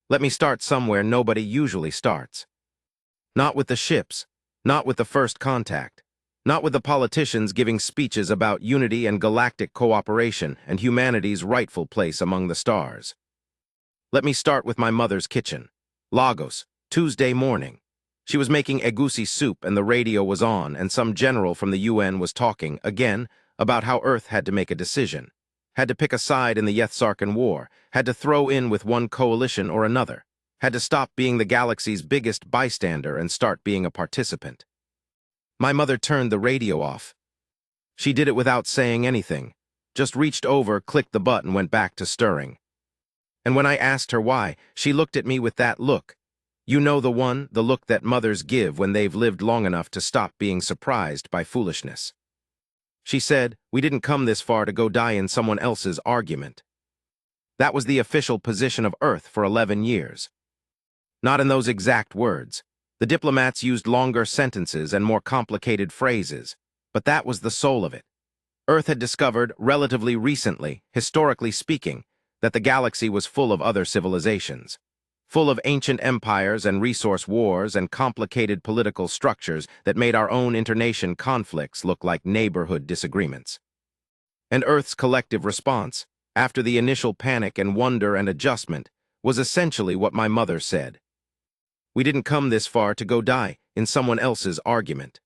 Let me start somewhere nobody usually starts. Not with the ships, not with the first contact, not with the politicians giving speeches about unity and galactic cooperation and humanity's rightful place among the stars. Let me start with my mother's kitchen. Lagos, Tuesday morning. She was making egusi soup and the radio was on and some general from the UN was talking, again, about how Earth had to make a decision. Had to pick a side in the Yeth-Sarkin war, had to throw in with one coalition or another, had to stop being the galaxy's biggest bystander and start being a participant. My mother turned the radio off. She did it without saying anything, just reached over, clicked the button, went back to stirring. And when I asked her why, she looked at me with that look. You know the one, the look that mothers give when they've lived long enough to stop being surprised by foolishness. She said, "We didn't come this far to go die in someone else's argument." That was the official position of Earth for 11 years. Not in those exact words. The diplomats used longer sentences and more complicated phrases, but that was the soul of it. Earth had discovered, relatively recently, historically speaking, that the galaxy was full of other civilizations, full of ancient empires and resource wars and complicated political structures that made our own internation conflicts look like neighborhood disagreements. And Earth's collective response, after the initial panic and wonder and adjustment, was essentially what my mother said. We didn't come this far to go die in someone else's argument.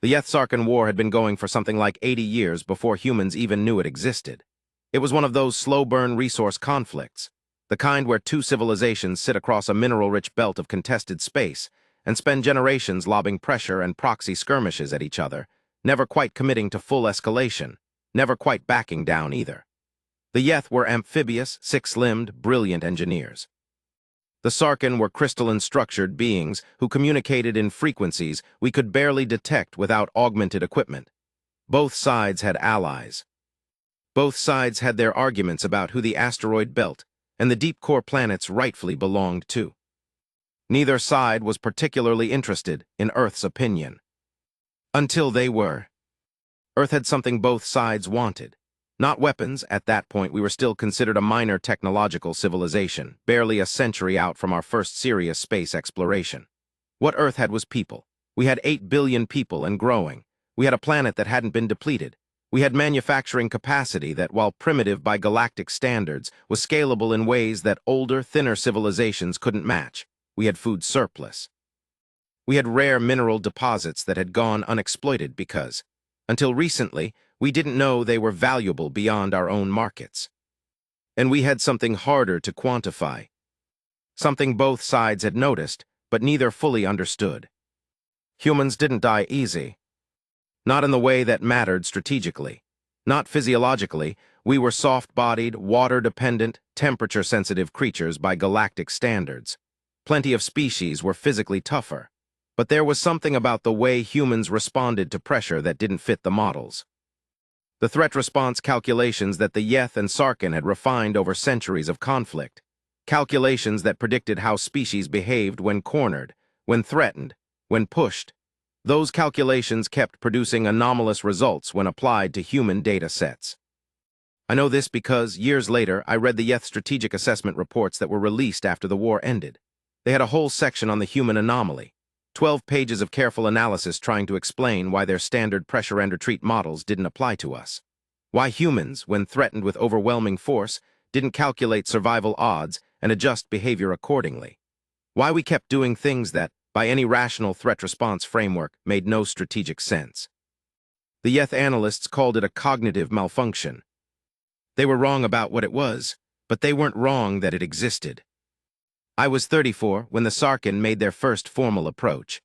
The Yeth-Sarkin War had been going for something like 80 years before humans even knew it existed. It was one of those slow-burn resource conflicts, the kind where two civilizations sit across a mineral-rich belt of contested space and spend generations lobbing pressure and proxy skirmishes at each other, never quite committing to full escalation, never quite backing down either. The Yeth were amphibious, six-limbed, brilliant engineers. The Sarkin were crystalline-structured beings who communicated in frequencies we could barely detect without augmented equipment. Both sides had allies. Both sides had their arguments about who the asteroid belt and the deep-core planets rightfully belonged to. Neither side was particularly interested in Earth's opinion. Until they were. Earth had something both sides wanted. Not weapons. At that point we were still considered a minor technological civilization, barely a century out from our first serious space exploration. What Earth had was people. We had 8 billion people and growing. We had a planet that hadn't been depleted. We had manufacturing capacity that, while primitive by galactic standards, was scalable in ways that older, thinner civilizations couldn't match. We had food surplus. We had rare mineral deposits that had gone unexploited because, until recently, we didn't know they were valuable beyond our own markets. And we had something harder to quantify. Something both sides had noticed, but neither fully understood. Humans didn't die easy. Not in the way that mattered strategically. Not physiologically. We were soft-bodied, water-dependent, temperature-sensitive creatures by galactic standards. Plenty of species were physically tougher. But there was something about the way humans responded to pressure that didn't fit the models. The threat response calculations that the Yeth and Sarkin had refined over centuries of conflict. Calculations that predicted how species behaved when cornered, when threatened, when pushed. Those calculations kept producing anomalous results when applied to human data sets. I know this because, years later, I read the Yeth strategic assessment reports that were released after the war ended. They had a whole section on the human anomaly. 12 pages of careful analysis trying to explain why their standard pressure and retreat models didn't apply to us. Why humans, when threatened with overwhelming force, didn't calculate survival odds and adjust behavior accordingly. Why we kept doing things that, by any rational threat response framework, made no strategic sense. The Yeth analysts called it a cognitive malfunction. They were wrong about what it was, but they weren't wrong that it existed. I was 34 when the Sarkin made their first formal approach.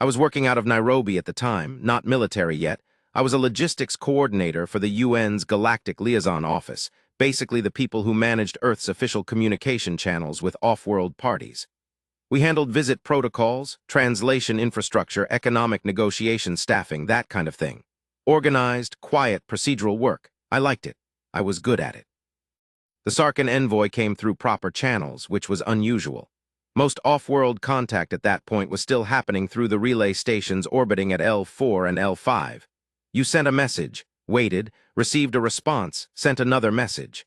I was working out of Nairobi at the time, not military yet. I was a logistics coordinator for the UN's Galactic Liaison Office, basically the people who managed Earth's official communication channels with off-world parties. We handled visit protocols, translation infrastructure, economic negotiation staffing, that kind of thing. Organized, quiet, procedural work. I liked it. I was good at it. The Sarkin envoy came through proper channels, which was unusual. Most off-world contact at that point was still happening through the relay stations orbiting at L4 and L5. You sent a message, waited, received a response, sent another message.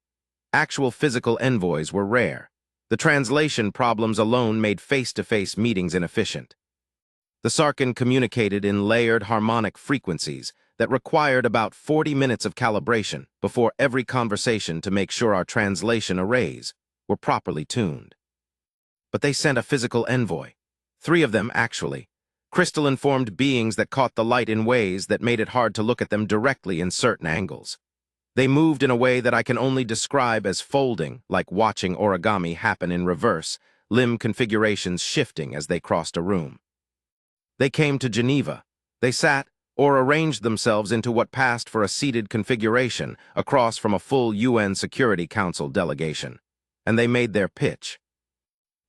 Actual physical envoys were rare. The translation problems alone made face-to-face meetings inefficient. The Sarkin communicated in layered harmonic frequencies that required about 40 minutes of calibration before every conversation to make sure our translation arrays were properly tuned. But they sent a physical envoy. 3 of them, actually. Crystalline-formed beings that caught the light in ways that made it hard to look at them directly in certain angles. They moved in a way that I can only describe as folding, like watching origami happen in reverse, limb configurations shifting as they crossed a room. They came to Geneva. They sat or arranged themselves into what passed for a seated configuration across from a full UN Security Council delegation. And they made their pitch.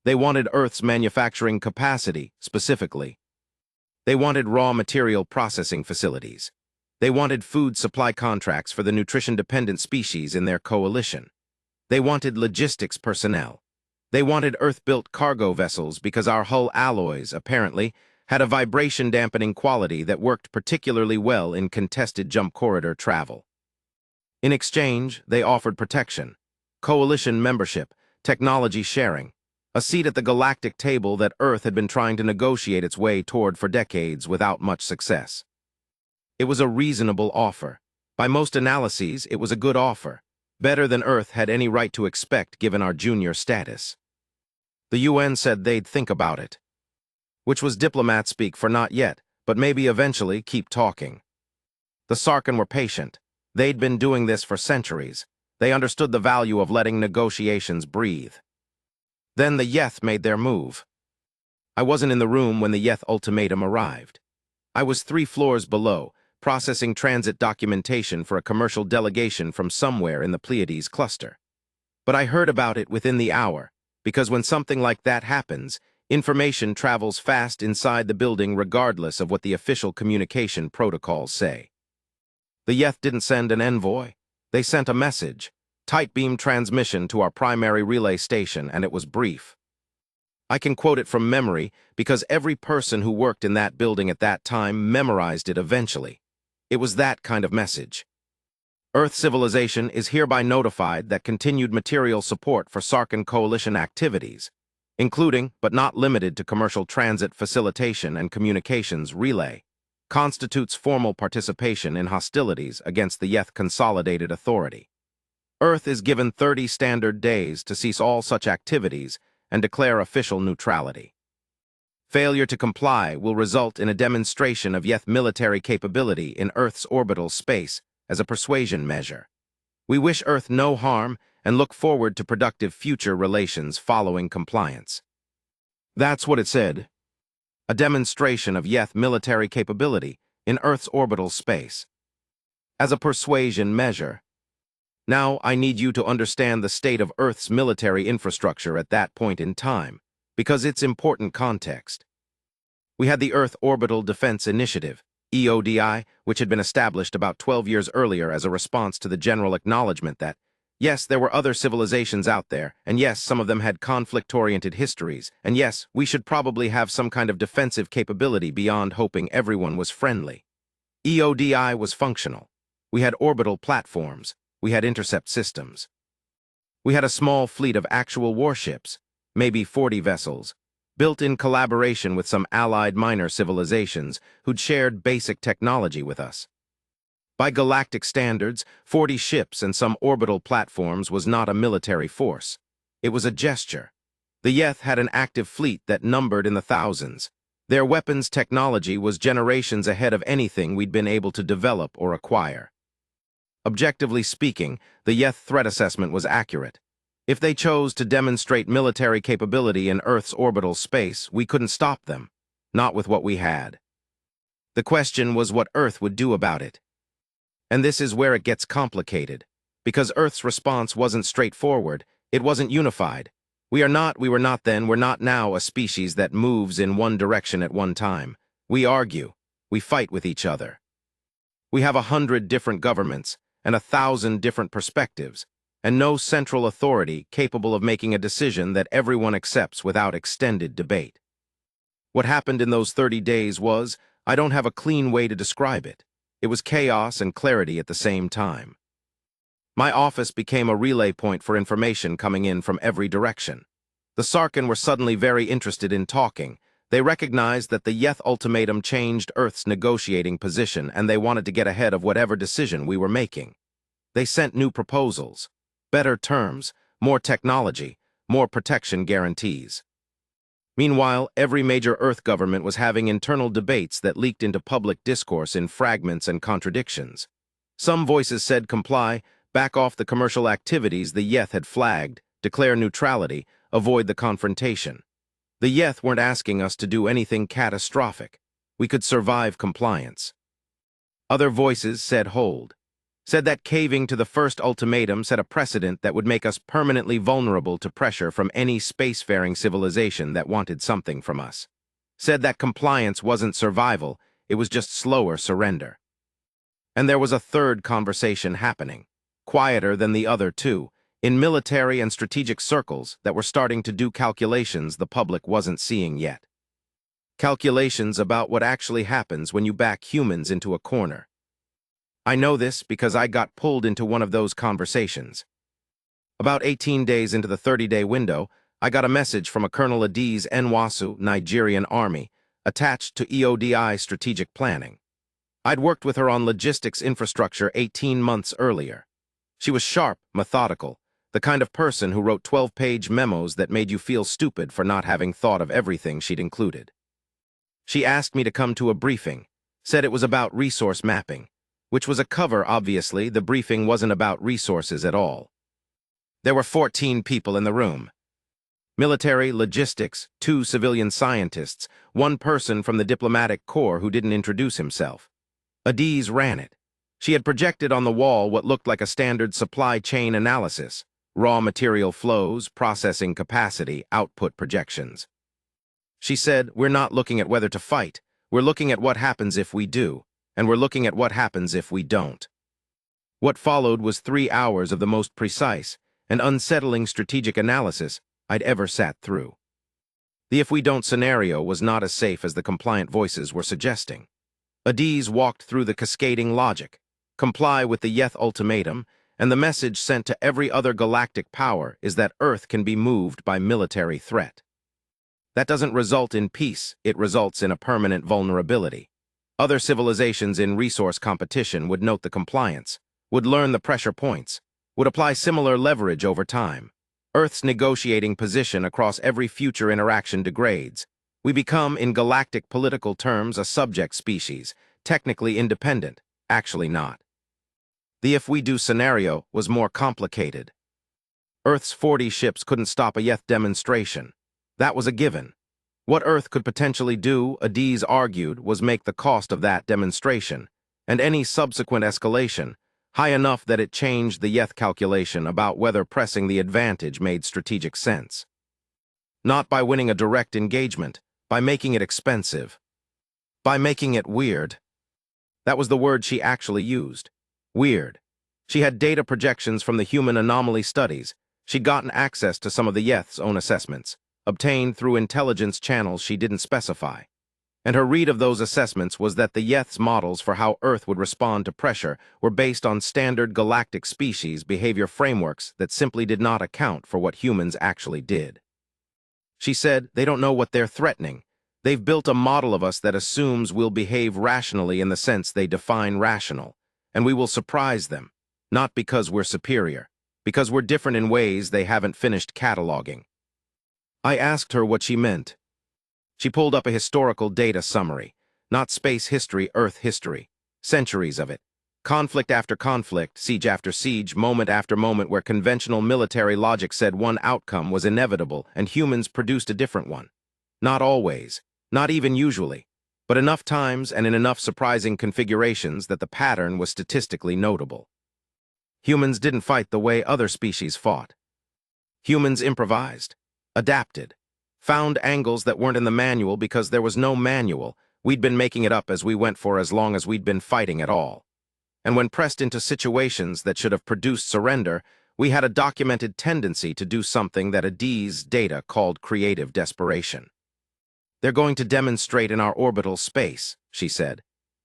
They wanted Earth's manufacturing capacity, specifically. They wanted raw material processing facilities. They wanted food supply contracts for the nutrition-dependent species in their coalition. They wanted logistics personnel. They wanted Earth-built cargo vessels because our hull alloys, apparently, had a vibration-dampening quality that worked particularly well in contested jump corridor travel. In exchange, they offered protection, coalition membership, technology sharing, a seat at the galactic table that Earth had been trying to negotiate its way toward for decades without much success. It was a reasonable offer. By most analyses, it was a good offer, better than Earth had any right to expect given our junior status. The UN said they'd think about it, which was diplomat speak for not yet, but maybe eventually keep talking. The Sarkin were patient. They'd been doing this for centuries. They understood the value of letting negotiations breathe. Then the Yeth made their move. I wasn't in the room when the Yeth ultimatum arrived. I was 3 floors below, processing transit documentation for a commercial delegation from somewhere in the Pleiades cluster. But I heard about it within the hour, because when something like that happens, information travels fast inside the building regardless of what the official communication protocols say. The Yeth didn't send an envoy. They sent a message, tight beam transmission to our primary relay station, and it was brief. I can quote it from memory because every person who worked in that building at that time memorized it eventually. It was that kind of message. Earth civilization is hereby notified that continued material support for Sarkin coalition activities, including but not limited to commercial transit facilitation and communications relay, constitutes formal participation in hostilities against the Yeth Consolidated Authority. Earth is given 30 standard days to cease all such activities and declare official neutrality. Failure to comply will result in a demonstration of Yeth military capability in Earth's orbital space as a persuasion measure. We wish Earth no harm and look forward to productive future relations following compliance. That's what it said. A demonstration of Yeth military capability in Earth's orbital space. As a persuasion measure. Now I need you to understand the state of Earth's military infrastructure at that point in time, because it's important context. We had the Earth Orbital Defense Initiative, EODI, which had been established about 12 years earlier as a response to the general acknowledgement that, yes, there were other civilizations out there, and yes, some of them had conflict-oriented histories, and yes, we should probably have some kind of defensive capability beyond hoping everyone was friendly. EODI was functional. We had orbital platforms. We had intercept systems. We had a small fleet of actual warships, maybe 40 vessels, built in collaboration with some allied minor civilizations who'd shared basic technology with us. By galactic standards, 40 ships and some orbital platforms was not a military force. It was a gesture. The Yeth had an active fleet that numbered in the thousands. Their weapons technology was generations ahead of anything we'd been able to develop or acquire. Objectively speaking, the Yeth threat assessment was accurate. If they chose to demonstrate military capability in Earth's orbital space, we couldn't stop them, not with what we had. The question was what Earth would do about it. And this is where it gets complicated, because Earth's response wasn't straightforward, it wasn't unified. We were not then, we're not now a species that moves in one direction at one time. We argue, we fight with each other. We have 100 different governments, and 1,000 different perspectives, and no central authority capable of making a decision that everyone accepts without extended debate. What happened in those 30 days was, I don't have a clean way to describe it. It was chaos and clarity at the same time. My office became a relay point for information coming in from every direction. The Sarkin were suddenly very interested in talking. They recognized that the Yeth ultimatum changed Earth's negotiating position, and they wanted to get ahead of whatever decision we were making. They sent new proposals, better terms, more technology, more protection guarantees. Meanwhile, every major Earth government was having internal debates that leaked into public discourse in fragments and contradictions. Some voices said comply, back off the commercial activities the Yeth had flagged, declare neutrality, avoid the confrontation. The Yeth weren't asking us to do anything catastrophic. We could survive compliance. Other voices said hold. Said that caving to the first ultimatum set a precedent that would make us permanently vulnerable to pressure from any spacefaring civilization that wanted something from us. Said that compliance wasn't survival, it was just slower surrender. And there was a third conversation happening, quieter than the other two, in military and strategic circles that were starting to do calculations the public wasn't seeing yet. Calculations about what actually happens when you back humans into a corner. I know this because I got pulled into one of those conversations. About 18 days into the 30-day window, I got a message from a Colonel Adiz Nwasu, Nigerian Army, attached to EODI strategic planning. I'd worked with her on logistics infrastructure 18 months earlier. She was sharp, methodical, the kind of person who wrote 12-page memos that made you feel stupid for not having thought of everything she'd included. She asked me to come to a briefing, said it was about resource mapping, which was a cover, obviously. The briefing wasn't about resources at all. There were 14 people in the room. Military, logistics, 2 civilian scientists, 1 person from the diplomatic corps who didn't introduce himself. Adiz ran it. She had projected on the wall what looked like a standard supply chain analysis, raw material flows, processing capacity, output projections. She said, we're not looking at whether to fight, we're looking at what happens if we do. And we're looking at what happens if we don't. What followed was 3 hours of the most precise and unsettling strategic analysis I'd ever sat through. The if we don't scenario was not as safe as the compliant voices were suggesting. Adiz walked through the cascading logic, comply with the Yeth ultimatum, and the message sent to every other galactic power is that Earth can be moved by military threat. That doesn't result in peace, it results in a permanent vulnerability. Other civilizations in resource competition would note the compliance, would learn the pressure points, would apply similar leverage over time. Earth's negotiating position across every future interaction degrades. We become, in galactic political terms, a subject species, technically independent, actually not. The if we do scenario was more complicated. Earth's 40 ships couldn't stop a Yeth demonstration. That was a given. What Earth could potentially do, Adiz argued, was make the cost of that demonstration, and any subsequent escalation, high enough that it changed the Yeth calculation about whether pressing the advantage made strategic sense. Not by winning a direct engagement, by making it expensive. By making it weird. That was the word she actually used. Weird. She had data projections from the human anomaly studies. She'd gotten access to some of the Yeth's own assessments, obtained through intelligence channels she didn't specify. And her read of those assessments was that the Yeth's models for how Earth would respond to pressure were based on standard galactic species behavior frameworks that simply did not account for what humans actually did. She said, they don't know what they're threatening. They've built a model of us that assumes we'll behave rationally in the sense they define rational, and we will surprise them, not because we're superior, because we're different in ways they haven't finished cataloging. I asked her what she meant. She pulled up a historical data summary, not space history, Earth history, centuries of it. Conflict after conflict, siege after siege, moment after moment where conventional military logic said one outcome was inevitable and humans produced a different one. Not always, not even usually, but enough times and in enough surprising configurations that the pattern was statistically notable. Humans didn't fight the way other species fought. Humans improvised. Adapted, found angles that weren't in the manual because there was no manual. We'd been making it up as we went for as long as we'd been fighting at all. And when pressed into situations that should have produced surrender, we had a documented tendency to do something that Adiz's data called creative desperation. They're going to demonstrate in our orbital space, she said,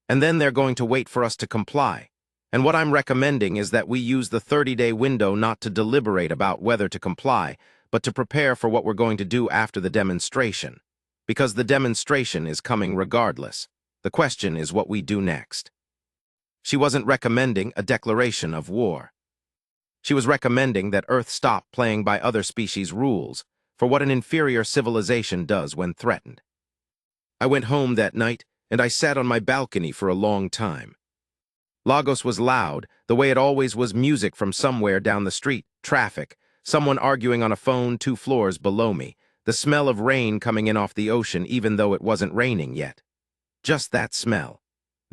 and then they're going to wait for us to comply. And what I'm recommending is that we use the 30-day window not to deliberate about whether to comply, but to prepare for what we're going to do after the demonstration. Because the demonstration is coming regardless. The question is what we do next. She wasn't recommending a declaration of war. She was recommending that Earth stop playing by other species' rules for what an inferior civilization does when threatened. I went home that night, and I sat on my balcony for a long time. Lagos was loud, the way it always was, music from somewhere down the street, traffic, someone arguing on a phone 2 floors below me, the smell of rain coming in off the ocean even though it wasn't raining yet. Just that smell.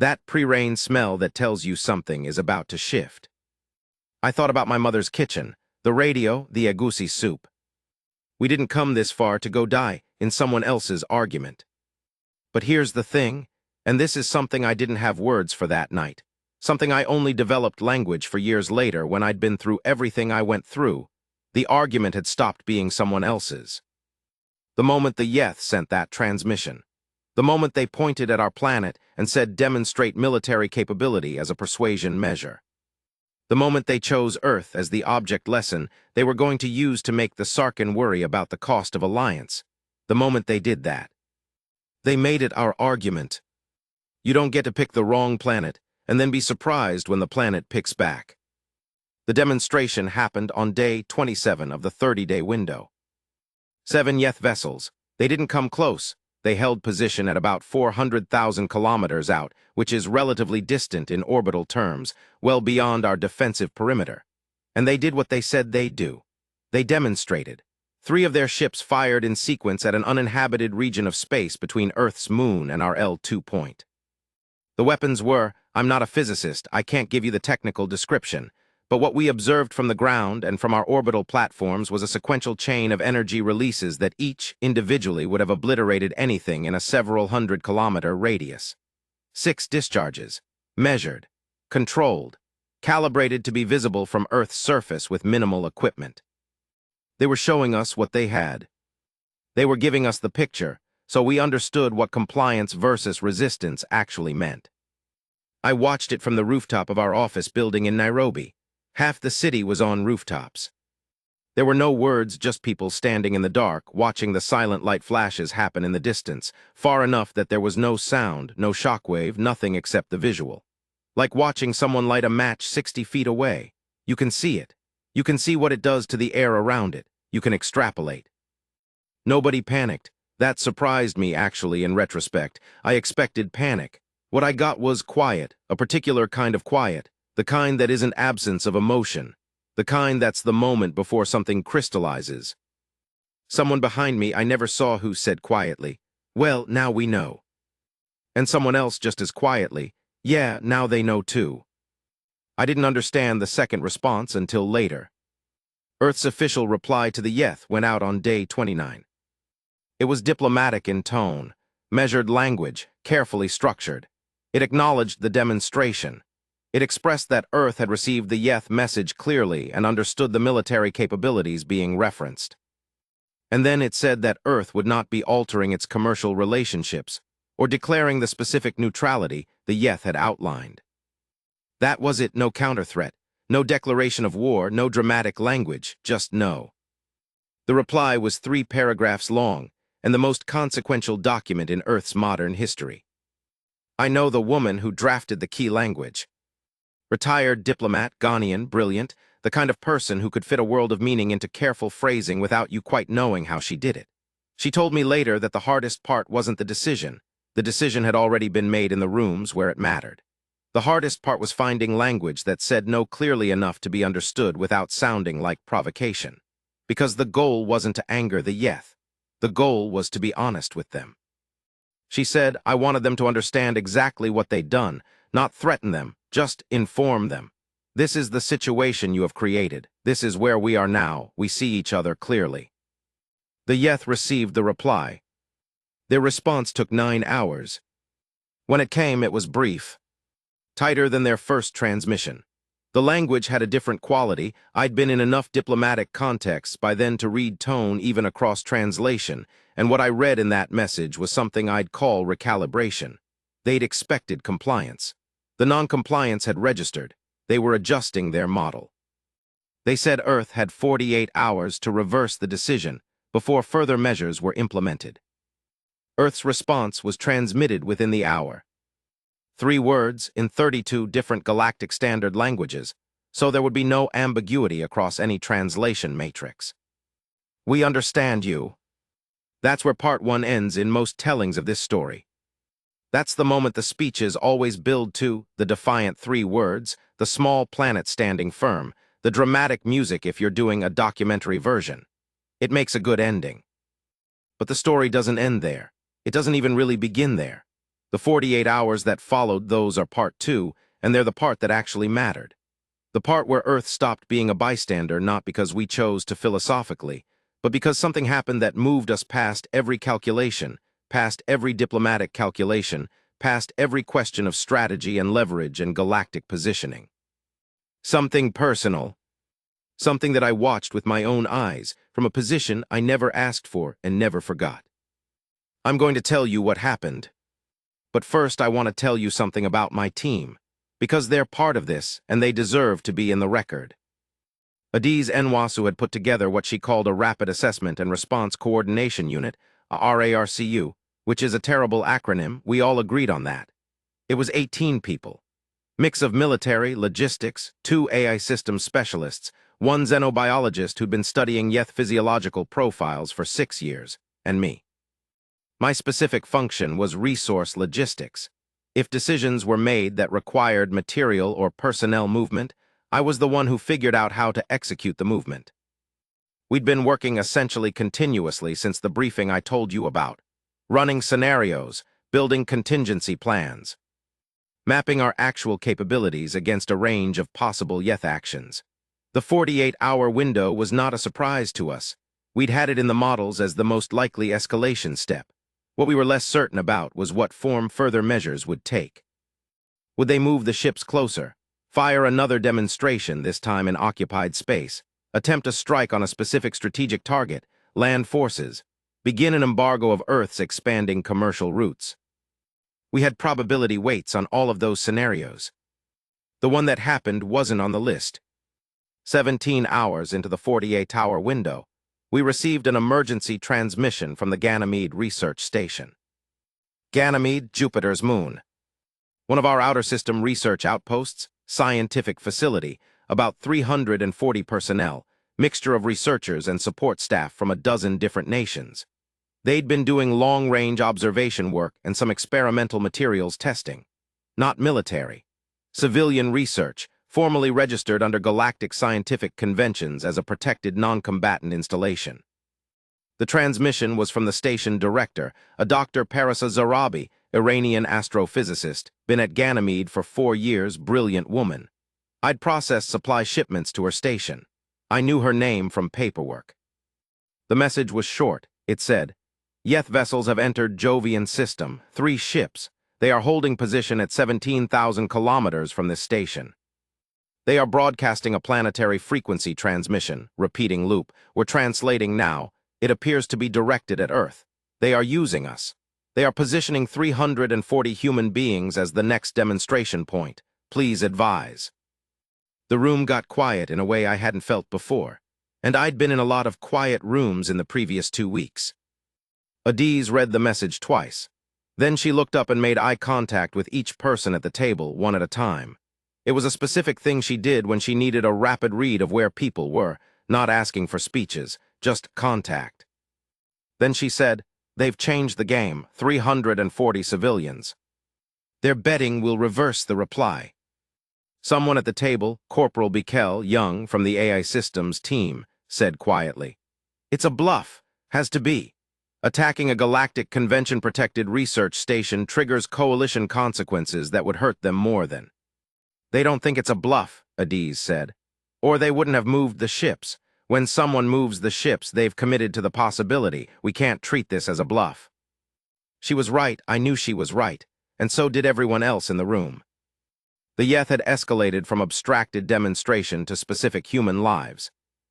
That pre-rain smell that tells you something is about to shift. I thought about my mother's kitchen, the radio, the egusi soup. We didn't come this far to go die in someone else's argument. But here's the thing, and this is something I didn't have words for that night, something I only developed language for years later when I'd been through everything I went through. The argument had stopped being someone else's. The moment the Yeth sent that transmission, the moment they pointed at our planet and said demonstrate military capability as a persuasion measure, the moment they chose Earth as the object lesson they were going to use to make the Sarkin worry about the cost of alliance, the moment they did that, they made it our argument. You don't get to pick the wrong planet and then be surprised when the planet picks back. The demonstration happened on day 27 of the 30-day window. 7 Yeth vessels. They didn't come close. They held position at about 400,000 kilometers out, which is relatively distant in orbital terms, well beyond our defensive perimeter. And they did what they said they'd do. They demonstrated. 3 of their ships fired in sequence at an uninhabited region of space between Earth's moon and our L2 point. The weapons were, I'm not a physicist, I can't give you the technical description, but what we observed from the ground and from our orbital platforms was a sequential chain of energy releases that each individually would have obliterated anything in a several 100-kilometer radius. 6 discharges, measured, controlled, calibrated to be visible from Earth's surface with minimal equipment. They were showing us what they had. They were giving us the picture, so we understood what compliance versus resistance actually meant. I watched it from the rooftop of our office building in Nairobi. Half the city was on rooftops. There were no words, just people standing in the dark, watching the silent light flashes happen in the distance, far enough that there was no sound, no shockwave, nothing except the visual. Like watching someone light a match 60 feet away. You can see it. You can see what it does to the air around it. You can extrapolate. Nobody panicked. That surprised me, actually, in retrospect. I expected panic. What I got was quiet, a particular kind of quiet. The kind that isn't absence of emotion. The kind that's the moment before something crystallizes. Someone behind me I never saw who said quietly, "Well, now we know." And someone else just as quietly, "Yeah, now they know too." I didn't understand the second response until later. Earth's official reply to the Yeth went out on day 29. It was diplomatic in tone, measured language, carefully structured. It acknowledged the demonstration. It expressed that Earth had received the Yeth message clearly and understood the military capabilities being referenced. And then it said that Earth would not be altering its commercial relationships or declaring the specific neutrality the Yeth had outlined. That was it, no counter-threat, no declaration of war, no dramatic language, just no. The reply was 3 paragraphs long and the most consequential document in Earth's modern history. I know the woman who drafted the key language. Retired diplomat, Ghanaian, brilliant, the kind of person who could fit a world of meaning into careful phrasing without you quite knowing how she did it. She told me later that the hardest part wasn't the decision. The decision had already been made in the rooms where it mattered. The hardest part was finding language that said no clearly enough to be understood without sounding like provocation. Because the goal wasn't to anger the Yeth. The goal was to be honest with them. She said, I wanted them to understand exactly what they'd done, not threaten them, just inform them. This is the situation you have created. This is where we are now. We see each other clearly. The Yeth received the reply. Their response took 9 hours. When it came, it was brief. Tighter than their first transmission. The language had a different quality. I'd been in enough diplomatic contexts by then to read tone even across translation, and what I read in that message was something I'd call recalibration. They'd expected compliance. The non-compliance had registered. They were adjusting their model. They said Earth had 48 hours to reverse the decision before further measures were implemented. Earth's response was transmitted within the hour. 3 words in 32 different galactic standard languages, so there would be no ambiguity across any translation matrix. We understand you. That's where part 1 ends in most tellings of this story. That's the moment the speeches always build to, the defiant 3 words, the small planet standing firm, the dramatic music if you're doing a documentary version. It makes a good ending. But the story doesn't end there. It doesn't even really begin there. The 48 hours that followed those are part 2, and they're the part that actually mattered. The part where Earth stopped being a bystander not because we chose to philosophically, but because something happened that moved us past every calculation, past every diplomatic calculation, past every question of strategy and leverage and galactic positioning. Something personal. Something that I watched with my own eyes, from a position I never asked for and never forgot. I'm going to tell you what happened. But first I want to tell you something about my team, because they're part of this and they deserve to be in the record. Adiz Nwasu had put together what she called a Rapid Assessment and Response Coordination Unit, a RARCU, which is a terrible acronym. We all agreed on that. It was 18 people. Mix of military, logistics, 2 AI systems specialists, 1 xenobiologist who'd been studying Yeth physiological profiles for 6 years, and me. My specific function was resource logistics. If decisions were made that required material or personnel movement, I was the one who figured out how to execute the movement. We'd been working essentially continuously since the briefing I told you about, running scenarios, building contingency plans, mapping our actual capabilities against a range of possible Yeth actions. The 48-hour window was not a surprise to us. We'd had it in the models as the most likely escalation step. What we were less certain about was what form further measures would take. Would they move the ships closer, fire another demonstration, this time in occupied space, attempt a strike on a specific strategic target, land forces, begin an embargo of Earth's expanding commercial routes? We had probability weights on all of those scenarios. The one that happened wasn't on the list. 17 hours into the 48-hour window, we received an emergency transmission from the Ganymede Research Station. Ganymede, Jupiter's moon. One of our outer system research outposts, scientific facility, about 340 personnel, mixture of researchers and support staff from a dozen different nations. They'd been doing long-range observation work and some experimental materials testing. Not military. Civilian research, formally registered under galactic scientific conventions as a protected non-combatant installation. The transmission was from the station director, a Dr. Parasa Zarabi, Iranian astrophysicist, been at Ganymede for 4 years, brilliant woman. I'd processed supply shipments to her station. I knew her name from paperwork. The message was short. It said, Yeth vessels have entered Jovian system, 3 ships. They are holding position at 17,000 kilometers from this station. They are broadcasting a planetary frequency transmission, repeating loop. We're translating now. It appears to be directed at Earth. They are using us. They are positioning 340 human beings as the next demonstration point. Please advise. The room got quiet in a way I hadn't felt before, and I'd been in a lot of quiet rooms in the previous 2 weeks. Adiz read the message twice. Then she looked up and made eye contact with each person at the table, one at a time. It was a specific thing she did when she needed a rapid read of where people were, not asking for speeches, just contact. Then she said, they've changed the game, 340 civilians. Their betting will reverse the reply. Someone at the table, Corporal Bikel, young, from the AI Systems team, said quietly, it's a bluff, has to be. Attacking a galactic convention-protected research station triggers coalition consequences that would hurt them more than. They don't think it's a bluff, Adiz said. Or they wouldn't have moved the ships. When someone moves the ships, they've committed to the possibility. We can't treat this as a bluff. She was right, I knew she was right, and so did everyone else in the room. The Yeth had escalated from abstracted demonstration to specific human lives.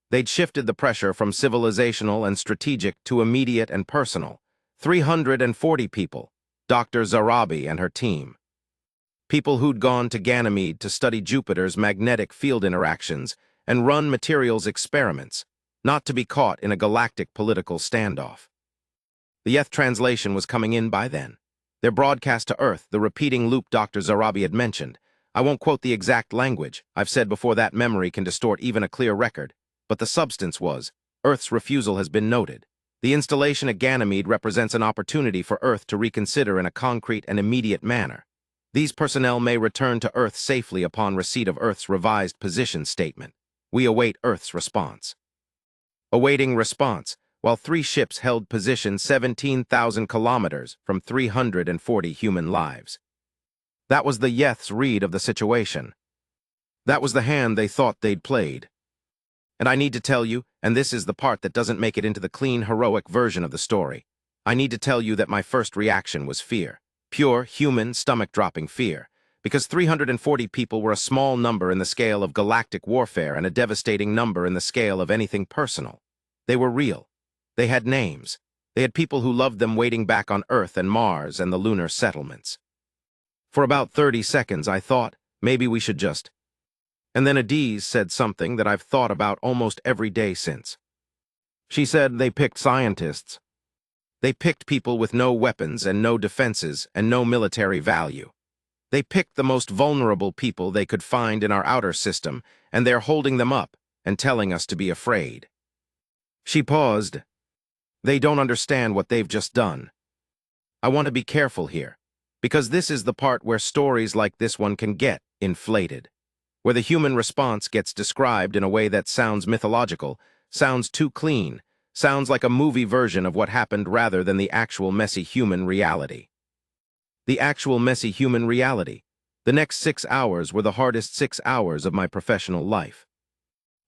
They'd shifted the pressure from civilizational and strategic to immediate and personal. 340 people, Dr. Zarabi and her team. People who'd gone to Ganymede to study Jupiter's magnetic field interactions and run materials experiments, not to be caught in a galactic political standoff. The Yeth translation was coming in by then. Their broadcast to Earth, the repeating loop Dr. Zarabi had mentioned. I won't quote the exact language. I've said before that memory can distort even a clear record. But the substance was, Earth's refusal has been noted. The installation at Ganymede represents an opportunity for Earth to reconsider in a concrete and immediate manner. These personnel may return to Earth safely upon receipt of Earth's revised position statement. We await Earth's response. Awaiting response, while 3 ships held position 17,000 kilometers from 340 human lives. That was the Yeth's read of the situation. That was the hand they thought they'd played. And I need to tell you, and this is the part that doesn't make it into the clean, heroic version of the story, I need to tell you that my first reaction was fear. Pure, human, stomach-dropping fear. Because 340 people were a small number in the scale of galactic warfare and a devastating number in the scale of anything personal. They were real. They had names. They had people who loved them waiting back on Earth and Mars and the lunar settlements. For about 30 seconds, I thought, maybe we should just... And then Adiz said something that I've thought about almost every day since. She said they picked scientists. They picked people with no weapons and no defenses and no military value. They picked the most vulnerable people they could find in our outer system, and they're holding them up and telling us to be afraid. She paused. They don't understand what they've just done. I want to be careful here, because this is the part where stories like this one can get inflated, where the human response gets described in a way that sounds mythological, sounds too clean, sounds like a movie version of what happened rather than the actual messy human reality. The actual messy human reality. The next 6 hours were the hardest 6 hours of my professional life.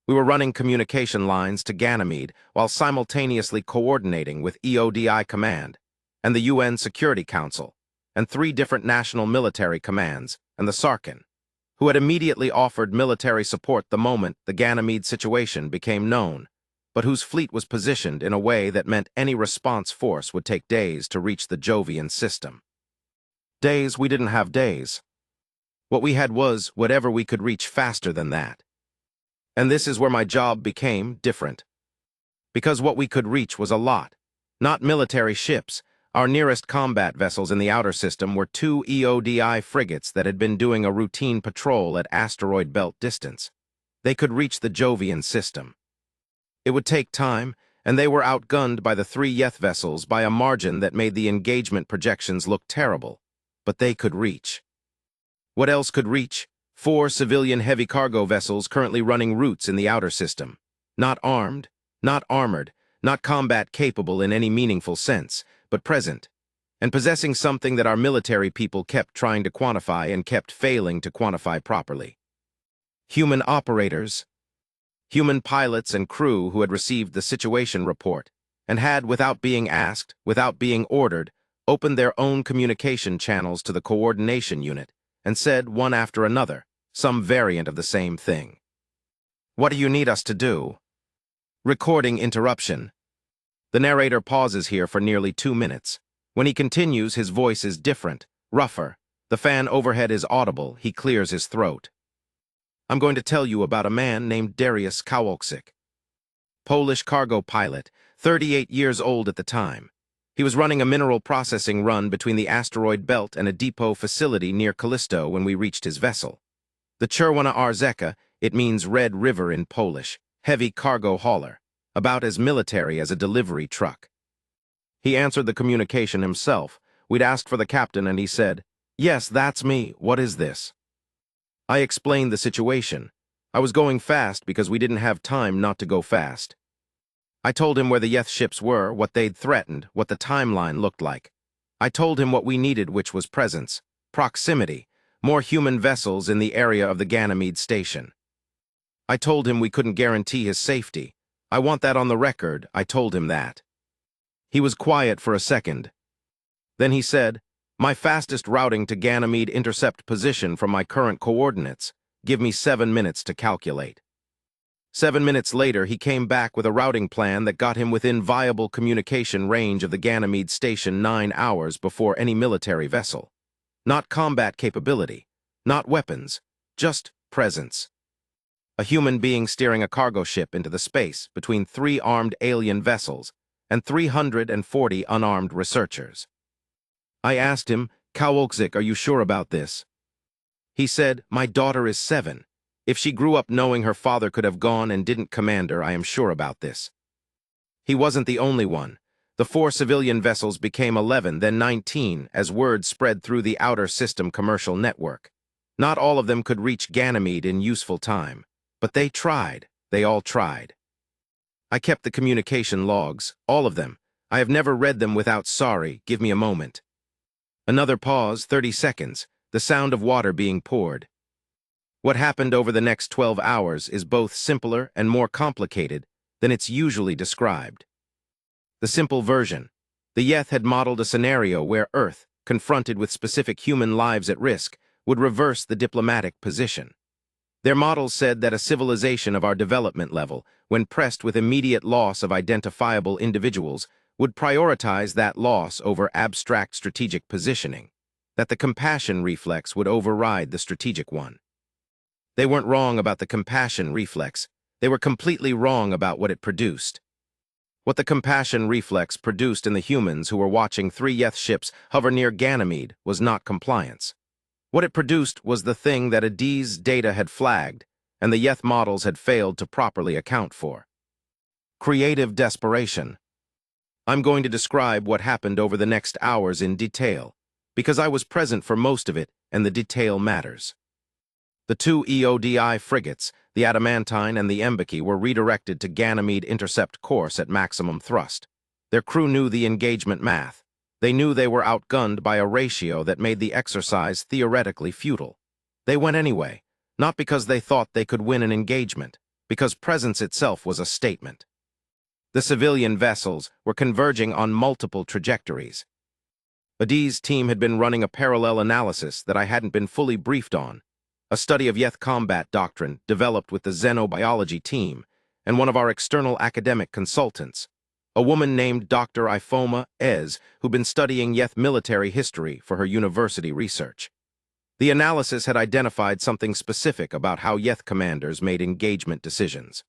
We were running communication lines to Ganymede while simultaneously coordinating with EODI Command and the UN Security Council and 3 different national military commands and the Sarkin, who had immediately offered military support the moment the Ganymede situation became known, but whose fleet was positioned in a way that meant any response force would take days to reach the Jovian system. Days, we didn't have days. What we had was whatever we could reach faster than that. And this is where my job became different. Because what we could reach was a lot. Not military ships. Our nearest combat vessels in the outer system were 2 EODI frigates that had been doing a routine patrol at asteroid belt distance. They could reach the Jovian system. It would take time, and they were outgunned by the 3 Yeth vessels by a margin that made the engagement projections look terrible. But they could reach. What else could reach? 4 civilian heavy cargo vessels currently running routes in the outer system. Not armed, not armored, not combat capable in any meaningful sense, but present, and possessing something that our military people kept trying to quantify and kept failing to quantify properly. Human operators, human pilots and crew who had received the situation report, and had, without being asked, without being ordered, opened their own communication channels to the coordination unit, and said, one after another, some variant of the same thing. What do you need us to do? Recording interruption. The narrator pauses here for nearly 2 minutes. When he continues, his voice is different, rougher. The fan overhead is audible. He clears his throat. I'm going to tell you about a man named Dariusz Kowalczyk. Polish cargo pilot, 38 years old at the time. He was running a mineral processing run between the asteroid belt and a depot facility near Callisto when we reached his vessel. The Czerwona Rzeka, it means Red River in Polish, heavy cargo hauler, about as military as a delivery truck. He answered the communication himself. We'd asked for the captain and he said, "Yes, that's me. What is this?" I explained the situation. I was going fast because we didn't have time not to go fast. I told him where the Yeth ships were, what they'd threatened, what the timeline looked like. I told him what we needed, which was presence, proximity, more human vessels in the area of the Ganymede station. I told him we couldn't guarantee his safety. I want that on the record. I told him that. He was quiet for a second. Then he said, "My fastest routing to Ganymede intercept position from my current coordinates. Give me 7 minutes to calculate." 7 minutes later, he came back with a routing plan that got him within viable communication range of the Ganymede station 9 hours before any military vessel. Not combat capability, not weapons, just presence. a human being steering a cargo ship into the space between 3 armed alien vessels and 340 unarmed researchers. I asked him, "Kowalczyk, are you sure about this?" He said, "My daughter is 7. If she grew up knowing her father could have gone and didn't command her, I am sure about this." He wasn't the only one. The 4 civilian vessels became 11, then 19, as word spread through the outer system commercial network. Not all of them could reach Ganymede in useful time, but they tried. They all tried. I kept the communication logs, all of them. I have never read them without "sorry, give me a moment." Another pause, 30 seconds, the sound of water being poured. What happened over the next 12 hours is both simpler and more complicated than it's usually described. The simple version: the Yeth had modeled a scenario where Earth, confronted with specific human lives at risk, would reverse the diplomatic position. Their models said that a civilization of our development level, when pressed with immediate loss of identifiable individuals, would prioritize that loss over abstract strategic positioning, that the compassion reflex would override the strategic one. They weren't wrong about the compassion reflex. They were completely wrong about what it produced. What the compassion reflex produced in the humans who were watching 3 Yeth ships hover near Ganymede was not compliance. What it produced was the thing that Adie's data had flagged, and the Yeth models had failed to properly account for: creative desperation. I'm going to describe what happened over the next hours in detail, because I was present for most of it, and the detail matters. The 2 EODI frigates, the Adamantine and the Embeki, were redirected to Ganymede intercept course at maximum thrust. Their crew knew the engagement math. They knew they were outgunned by a ratio that made the exercise theoretically futile. They went anyway, not because they thought they could win an engagement, because presence itself was a statement. The civilian vessels were converging on multiple trajectories. Adie's team had been running a parallel analysis that I hadn't been fully briefed on, a study of Yeth combat doctrine developed with the xenobiology team and one of our external academic consultants, a woman named Dr. Ifoma Ez, who'd been studying Yeth military history for her university research. The analysis had identified something specific about how Yeth commanders made engagement decisions.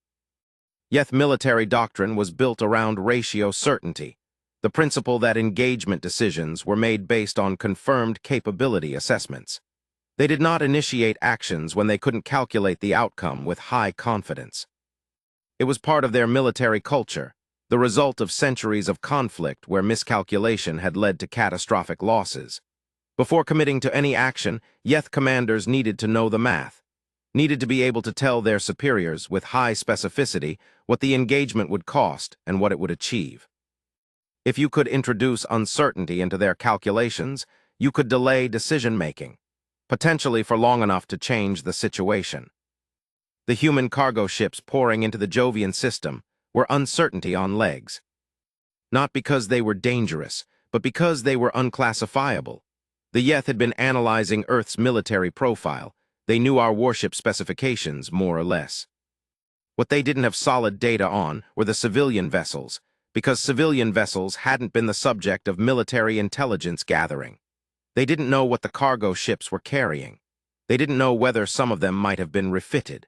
Yeth military doctrine was built around ratio certainty, the principle that engagement decisions were made based on confirmed capability assessments. They did not initiate actions when they couldn't calculate the outcome with high confidence. It was part of their military culture, the result of centuries of conflict where miscalculation had led to catastrophic losses. Before committing to any action, Yeth commanders needed to know the math, needed to be able to tell their superiors with high specificity what the engagement would cost and what it would achieve. If you could introduce uncertainty into their calculations, you could delay decision-making, potentially for long enough to change the situation. The human cargo ships pouring into the Jovian system were uncertainty on legs. Not because they were dangerous, but because they were unclassifiable. The Yeth had been analyzing Earth's military profile. They knew our warship specifications, more or less. What they didn't have solid data on were the civilian vessels, because civilian vessels hadn't been the subject of military intelligence gathering. They didn't know what the cargo ships were carrying. They didn't know whether some of them might have been refitted.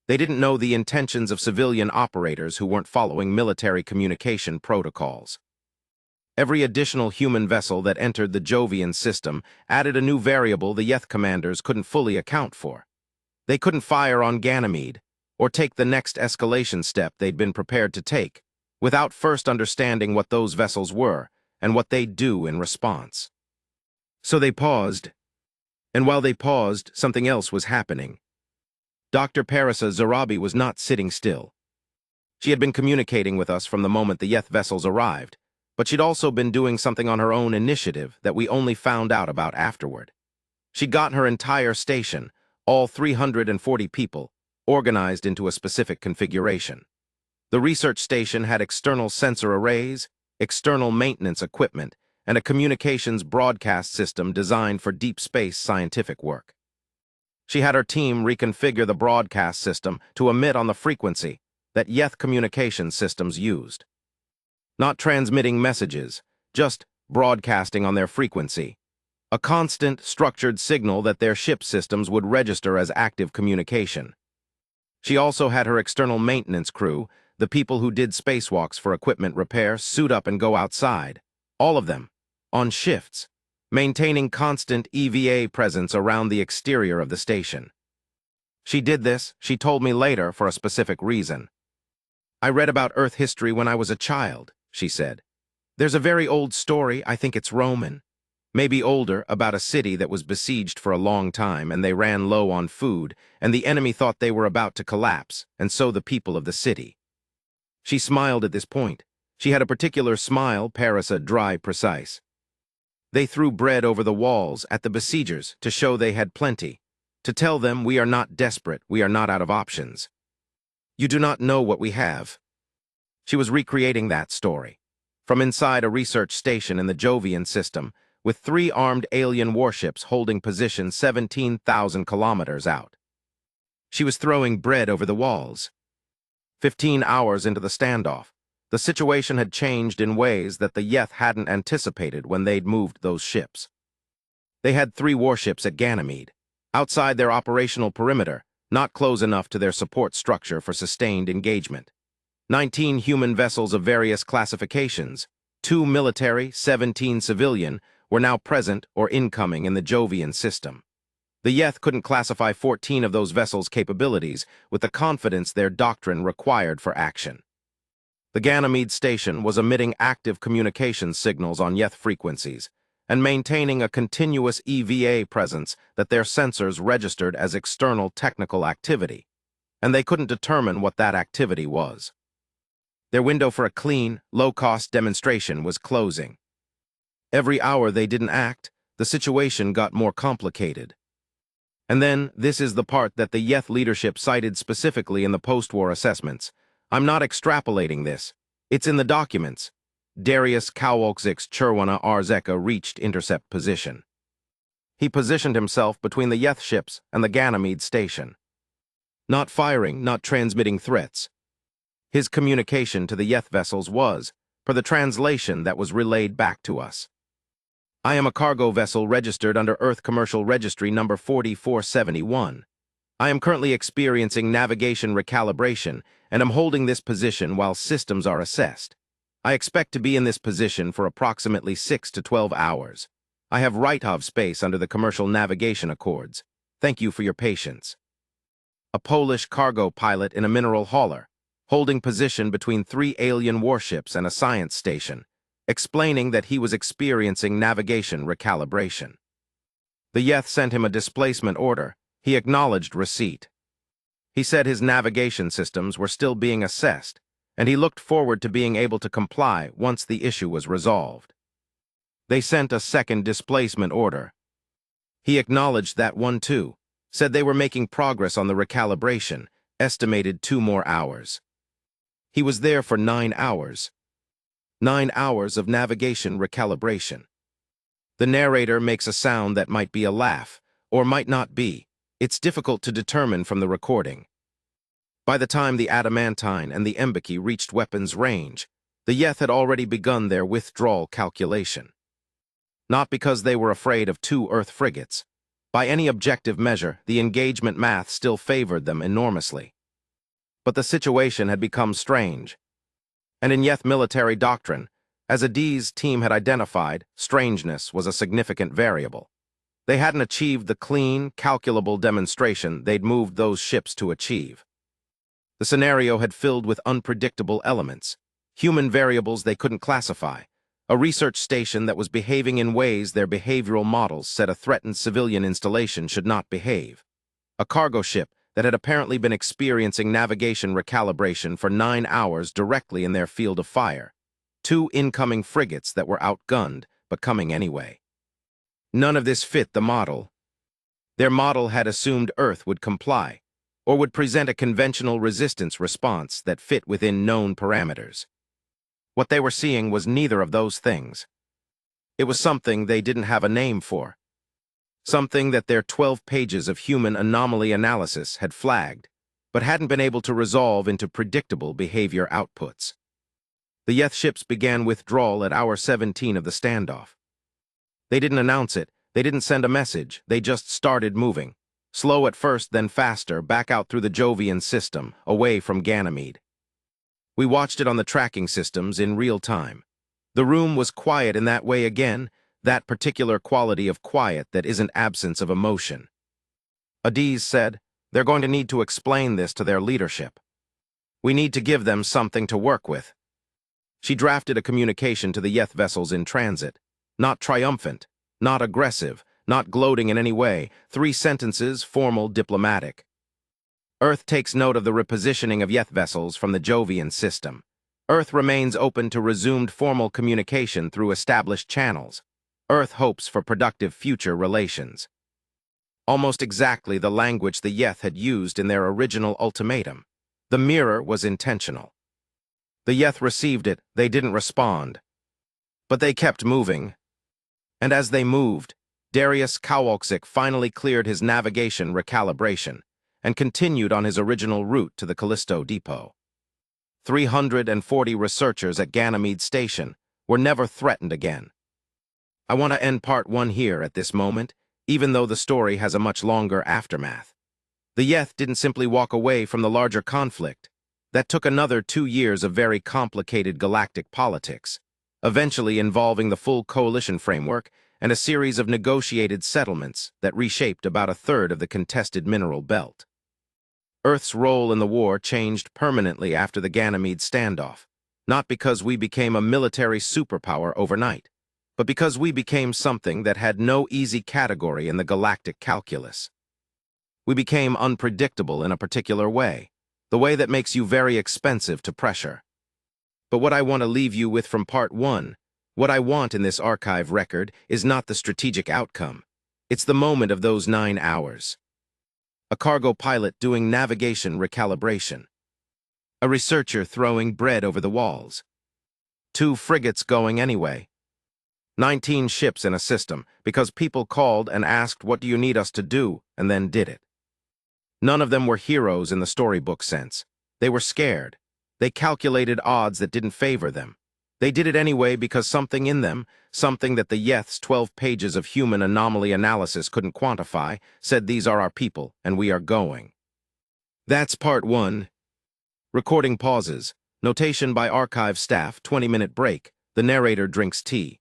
They didn't know the intentions of civilian operators who weren't following military communication protocols. Every additional human vessel that entered the Jovian system added a new variable the Yeth commanders couldn't fully account for. They couldn't fire on Ganymede, or take the next escalation step they'd been prepared to take, without first understanding what those vessels were and what they'd do in response. So they paused, and while they paused, something else was happening. Dr. Parisa Zarabi was not sitting still. She had been communicating with us from the moment the Yeth vessels arrived, but she'd also been doing something on her own initiative that we only found out about afterward. She'd gotten her entire station, all 340 people, organized into a specific configuration. The research station had external sensor arrays, external maintenance equipment, and a communications broadcast system designed for deep space scientific work. She had her team reconfigure the broadcast system to emit on the frequency that Yeth communication systems used. Not transmitting messages, just broadcasting on their frequency. A constant, structured signal that their ship systems would register as active communication. She also had her external maintenance crew, the people who did spacewalks for equipment repair, suit up and go outside. All of them, on shifts, maintaining constant EVA presence around the exterior of the station. She did this, she told me later, for a specific reason. I read about Earth history when I was a child, she said. There's a very old story, I think it's Roman, maybe older, about a city that was besieged for a long time and they ran low on food and the enemy thought they were about to collapse, and so the people of the city. She smiled at this point. She had a particular smile, Paris a dry, precise. They threw bread over the walls at the besiegers to show they had plenty, to tell them we are not desperate, we are not out of options. You do not know what we have. She was recreating that story. From inside a research station in the Jovian system, with 3 armed alien warships holding position 17,000 kilometers out. She was throwing bread over the walls. 15 hours into the standoff, the situation had changed in ways that the Yeth hadn't anticipated when they'd moved those ships. They had 3 warships at Ganymede, outside their operational perimeter, not close enough to their support structure for sustained engagement. 19 human vessels of various classifications, 2 military, 17 civilian, were now present or incoming in the Jovian system. The Yeth couldn't classify 14 of those vessels' capabilities with the confidence their doctrine required for action. The Ganymede station was emitting active communications signals on Yeth frequencies and maintaining a continuous EVA presence that their sensors registered as external technical activity, and they couldn't determine what that activity was. Their window for a clean, low-cost demonstration was closing. Every hour they didn't act, the situation got more complicated. And then, this is the part that the Yeth leadership cited specifically in the post-war assessments. I'm not extrapolating this. It's in the documents. Darius Kowalczyk's Cherwana Arzeka reached intercept position. He positioned himself between the Yeth ships and the Ganymede station. Not firing, not transmitting threats. His communication to the Yeth vessels was, per the translation that was relayed back to us. I am a cargo vessel registered under Earth Commercial Registry number 4471. I am currently experiencing navigation recalibration and am holding this position while systems are assessed. I expect to be in this position for approximately 6 to 12 hours. I have right-of space under the Commercial Navigation Accords. Thank you for your patience. A Polish cargo pilot in a mineral hauler, holding position between 3 alien warships and a science station, explaining that he was experiencing navigation recalibration. The Yeth sent him a displacement order. He acknowledged receipt. He said his navigation systems were still being assessed, and he looked forward to being able to comply once the issue was resolved. They sent a second displacement order. He acknowledged that one too, said they were making progress on the recalibration, estimated 2 more hours. He was there for 9 hours. 9 hours of navigation recalibration. The narrator makes a sound that might be a laugh, or might not be. It's difficult to determine from the recording. By the time the Adamantine and the Embeki reached weapons range, the Yeth had already begun their withdrawal calculation. Not because they were afraid of 2 Earth frigates. By any objective measure, the engagement math still favored them enormously. But the situation had become strange. And in Yeth military doctrine, as Adie's team had identified, strangeness was a significant variable. They hadn't achieved the clean, calculable demonstration they'd moved those ships to achieve. The scenario had filled with unpredictable elements, human variables they couldn't classify, a research station that was behaving in ways their behavioral models said a threatened civilian installation should not behave, a cargo ship that had apparently been experiencing navigation recalibration for 9 hours directly in their field of fire, 2 incoming frigates that were outgunned, but coming anyway. None of this fit the model. Their model had assumed Earth would comply, or would present a conventional resistance response that fit within known parameters. What they were seeing was neither of those things. It was something they didn't have a name for. Something that their 12 pages of human anomaly analysis had flagged, but hadn't been able to resolve into predictable behavior outputs. The Yeth ships began withdrawal at hour 17 of the standoff. They didn't announce it, they didn't send a message, they just started moving. Slow at first, then faster, back out through the Jovian system, away from Ganymede. We watched it on the tracking systems in real time. The room was quiet in that way again, that particular quality of quiet that isn't absence of emotion. Adiz said, "They're going to need to explain this to their leadership. We need to give them something to work with." She drafted a communication to the Yeth vessels in transit. Not triumphant, not aggressive, not gloating in any way. 3 sentences, formal, diplomatic. Earth takes note of the repositioning of Yeth vessels from the Jovian system. Earth remains open to resumed formal communication through established channels. Earth hopes for productive future relations. Almost exactly the language the Yeth had used in their original ultimatum. The mirror was intentional. The Yeth received it, they didn't respond. But they kept moving. And as they moved, Darius Kowalczyk finally cleared his navigation recalibration and continued on his original route to the Callisto Depot. 340 researchers at Ganymede Station were never threatened again. I want to end part 1 here at this moment, even though the story has a much longer aftermath. The Yeth didn't simply walk away from the larger conflict. That took another 2 years of very complicated galactic politics, eventually involving the full coalition framework and a series of negotiated settlements that reshaped about 1/3 of the contested mineral belt. Earth's role in the war changed permanently after the Ganymede standoff, not because we became a military superpower overnight, but because we became something that had no easy category in the galactic calculus. We became unpredictable in a particular way, the way that makes you very expensive to pressure. But what I want to leave you with from part 1, what I want in this archive record, is not the strategic outcome. It's the moment of those 9 hours. A cargo pilot doing navigation recalibration. A researcher throwing bread over the walls. 2 frigates going anyway. 19 ships in a system, because people called and asked, "What do you need us to do?" and then did it. None of them were heroes in the storybook sense. They were scared. They calculated odds that didn't favor them. They did it anyway because something in them, something that the Yeth's 12 pages of human anomaly analysis couldn't quantify, said these are our people and we are going. That's part 1. Recording pauses. Notation by archive staff, 20-minute break. The narrator drinks tea.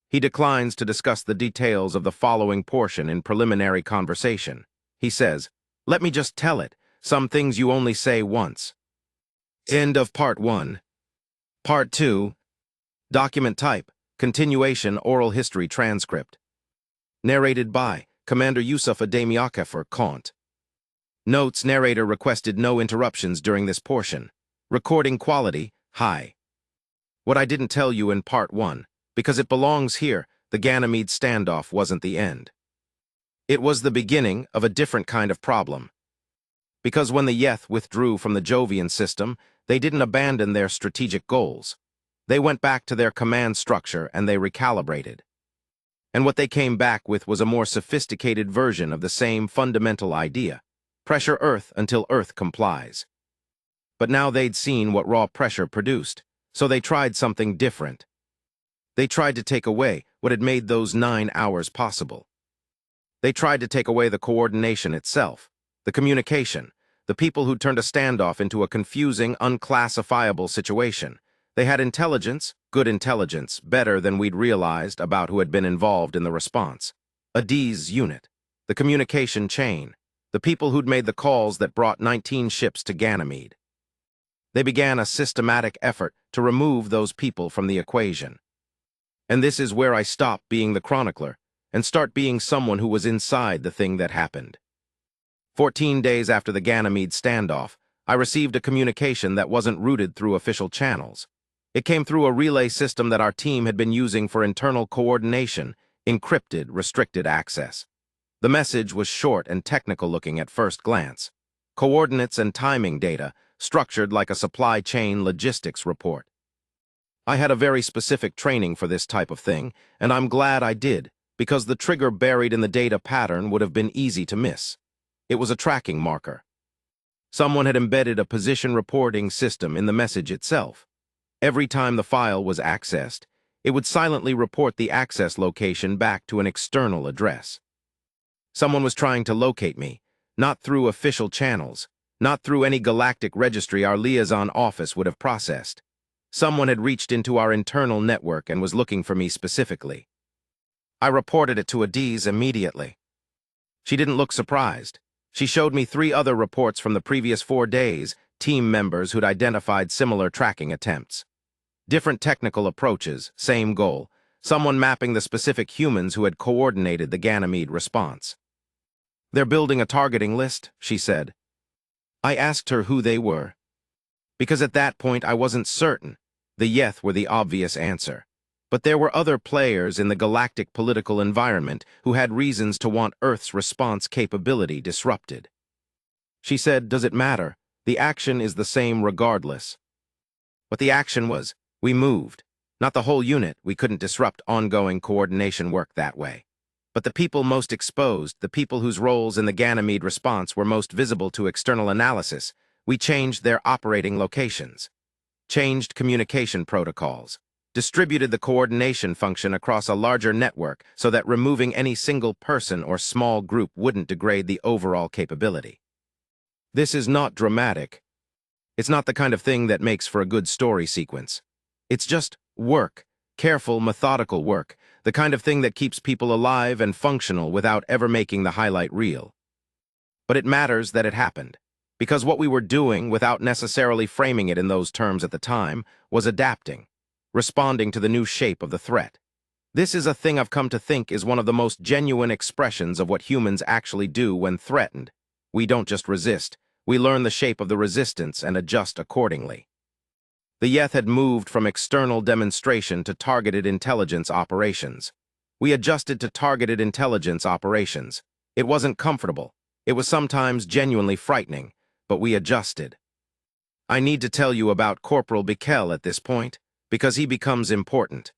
He declines to discuss the details of the following portion in preliminary conversation. He says, "Let me just tell it. Some things you only say once." End of part 1. Part 2. Document type. Continuation oral history transcript. Narrated by Commander Yusuf Ademiakefer Kant. Notes: narrator requested no interruptions during this portion. Recording quality, high. What I didn't tell you in part 1, because it belongs here, the Ganymede standoff wasn't the end. It was the beginning of a different kind of problem. Because when the Yeth withdrew from the Jovian system, they didn't abandon their strategic goals. They went back to their command structure and they recalibrated. And what they came back with was a more sophisticated version of the same fundamental idea. Pressure Earth until Earth complies. But now they'd seen what raw pressure produced, so they tried something different. They tried to take away what had made those 9 hours possible. They tried to take away the coordination itself, the communication, the people who turned a standoff into a confusing, unclassifiable situation. They had intelligence, good intelligence, better than we'd realized about who had been involved in the response. Adiz's unit, the communication chain, the people who'd made the calls that brought 19 ships to Ganymede. They began a systematic effort to remove those people from the equation. And this is where I stop being the chronicler and start being someone who was inside the thing that happened. 14 days after the Ganymede standoff, I received a communication that wasn't routed through official channels. It came through a relay system that our team had been using for internal coordination, encrypted, restricted access. The message was short and technical-looking at first glance. Coordinates and timing data, structured like a supply chain logistics report. I had a very specific training for this type of thing, and I'm glad I did, because the trigger buried in the data pattern would have been easy to miss. It was a tracking marker. Someone had embedded a position reporting system in the message itself. Every time the file was accessed, it would silently report the access location back to an external address. Someone was trying to locate me, not through official channels, not through any galactic registry our liaison office would have processed. Someone had reached into our internal network and was looking for me specifically. I reported it to Adiz immediately. She didn't look surprised. She showed me 3 other reports from the previous 4 days, team members who'd identified similar tracking attempts. Different technical approaches, same goal, someone mapping the specific humans who had coordinated the Ganymede response. "They're building a targeting list," she said. I asked her who they were, because at that point I wasn't certain. The Yeth were the obvious answer. But there were other players in the galactic political environment who had reasons to want Earth's response capability disrupted. She said, "Does it matter? The action is the same regardless." What the action was, we moved. Not the whole unit, we couldn't disrupt ongoing coordination work that way. But the people most exposed, the people whose roles in the Ganymede response were most visible to external analysis, we changed their operating locations, changed communication protocols, distributed the coordination function across a larger network so that removing any single person or small group wouldn't degrade the overall capability. This is not dramatic. It's not the kind of thing that makes for a good story sequence. It's just work, careful, methodical work, the kind of thing that keeps people alive and functional without ever making the highlight reel. But it matters that it happened, because what we were doing, without necessarily framing it in those terms at the time, was adapting, responding to the new shape of the threat. This is a thing I've come to think is one of the most genuine expressions of what humans actually do when threatened. We don't just resist, we learn the shape of the resistance and adjust accordingly. The Yeth had moved from external demonstration to targeted intelligence operations. We adjusted to targeted intelligence operations. It wasn't comfortable. It was sometimes genuinely frightening, but we adjusted. I need to tell you about Corporal Bikel at this point, because he becomes important.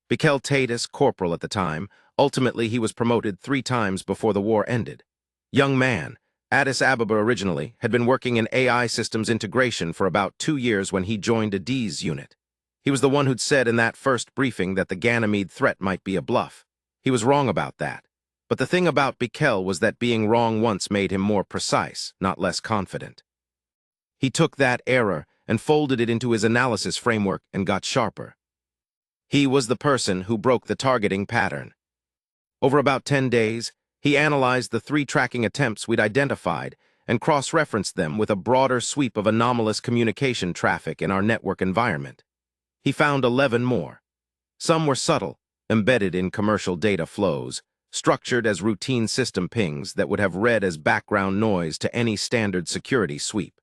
Bikel Tatus, corporal at the time, ultimately he was promoted 3 times before the war ended. Young man, Addis Ababa originally, had been working in AI systems integration for about 2 years when he joined Adiz's unit. He was the one who'd said in that first briefing that the Ganymede threat might be a bluff. He was wrong about that. But the thing about Bikel was that being wrong once made him more precise, not less confident. He took that error and folded it into his analysis framework and got sharper. He was the person who broke the targeting pattern. Over about 10 days, he analyzed the 3 tracking attempts we'd identified and cross-referenced them with a broader sweep of anomalous communication traffic in our network environment. He found 11 more. Some were subtle, embedded in commercial data flows, structured as routine system pings that would have read as background noise to any standard security sweep.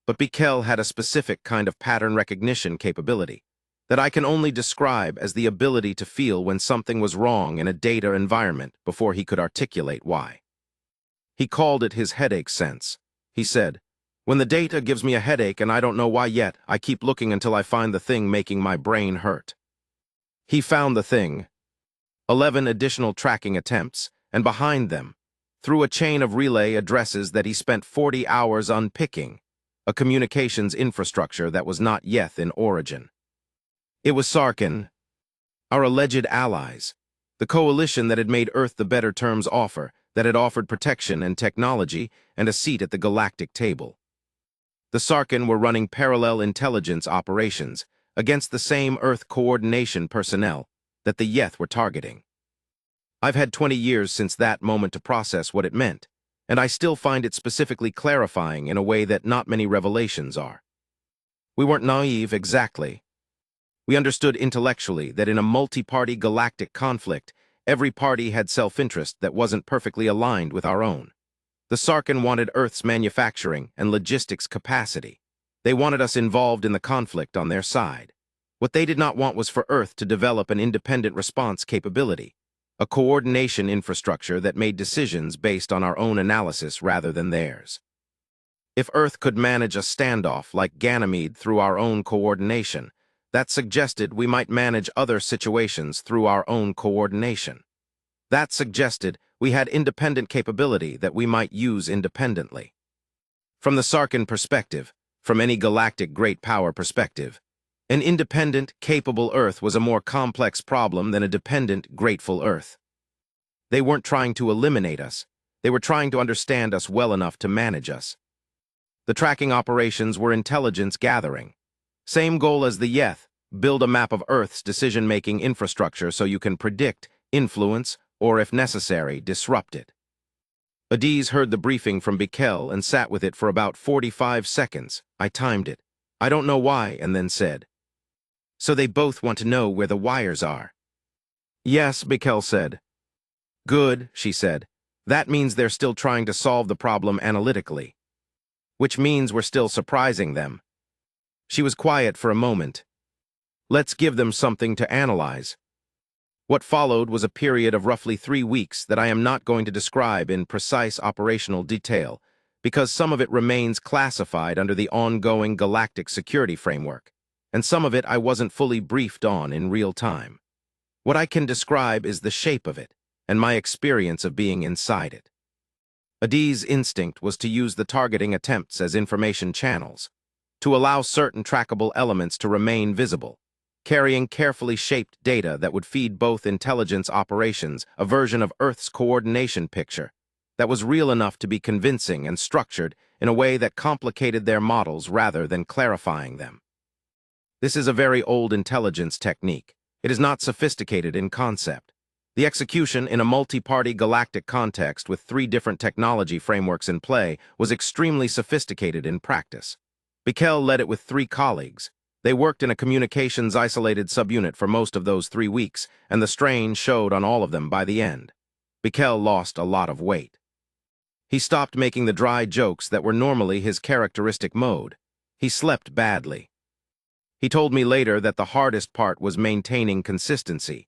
But Bikel had a specific kind of pattern recognition capability that I can only describe as the ability to feel when something was wrong in a data environment before he could articulate why. He called it his headache sense. He said, "When the data gives me a headache and I don't know why yet, I keep looking until I find the thing making my brain hurt." He found the thing. 11 additional tracking attempts, and behind them, through a chain of relay addresses that he spent 40 hours unpicking, a communications infrastructure that was not Yeth in origin. It was Sarkin, our alleged allies, the coalition that had made Earth the better terms offer, that had offered protection and technology and a seat at the galactic table. The Sarkin were running parallel intelligence operations against the same Earth coordination personnel that the Yeth were targeting. I've had 20 years since that moment to process what it meant, and I still find it specifically clarifying in a way that not many revelations are. We weren't naive exactly. We understood intellectually that in a multi-party galactic conflict, every party had self-interest that wasn't perfectly aligned with our own. The Sarkin wanted Earth's manufacturing and logistics capacity. They wanted us involved in the conflict on their side. What they did not want was for Earth to develop an independent response capability, a coordination infrastructure that made decisions based on our own analysis rather than theirs. If Earth could manage a standoff like Ganymede through our own coordination, that suggested we might manage other situations through our own coordination. That suggested we had independent capability that we might use independently. From the Sarkin perspective, from any galactic great power perspective, an independent, capable Earth was a more complex problem than a dependent, grateful Earth. They weren't trying to eliminate us. They were trying to understand us well enough to manage us. The tracking operations were intelligence gathering. Same goal as the YETH, build a map of Earth's decision-making infrastructure so you can predict, influence, or if necessary, disrupt it. Adiz heard the briefing from Bikel and sat with it for about 45 seconds. I timed it. I don't know why, and then said, "So they both want to know where the wires are." "Yes," Bikel said. "Good," she said. "That means they're still trying to solve the problem analytically. Which means we're still surprising them." She was quiet for a moment. "Let's give them something to analyze." What followed was a period of roughly 3 weeks that I am not going to describe in precise operational detail, because some of it remains classified under the ongoing galactic security framework, and some of it I wasn't fully briefed on in real time. What I can describe is the shape of it, and my experience of being inside it. Adiz's instinct was to use the targeting attempts as information channels, to allow certain trackable elements to remain visible, carrying carefully shaped data that would feed both intelligence operations, a version of Earth's coordination picture that was real enough to be convincing and structured in a way that complicated their models rather than clarifying them. This is a very old intelligence technique. It is not sophisticated in concept. The execution in a multi-party galactic context with 3 different technology frameworks in play was extremely sophisticated in practice. Bikel led it with 3 colleagues. They worked in a communications isolated subunit for most of those 3 weeks, and the strain showed on all of them by the end. Bikel lost a lot of weight. He stopped making the dry jokes that were normally his characteristic mode. He slept badly. He told me later that the hardest part was maintaining consistency,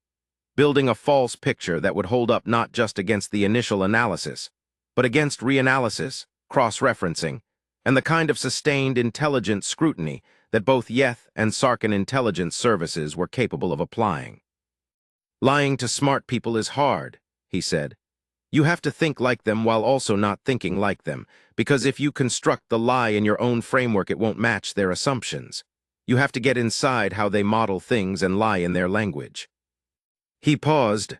building a false picture that would hold up not just against the initial analysis, but against reanalysis, cross-referencing, and the kind of sustained intelligent scrutiny that both YETH and Sarkin intelligence services were capable of applying. "Lying to smart people is hard," he said. "You have to think like them while also not thinking like them, because if you construct the lie in your own framework, it won't match their assumptions. You have to get inside how they model things and lie in their language." He paused.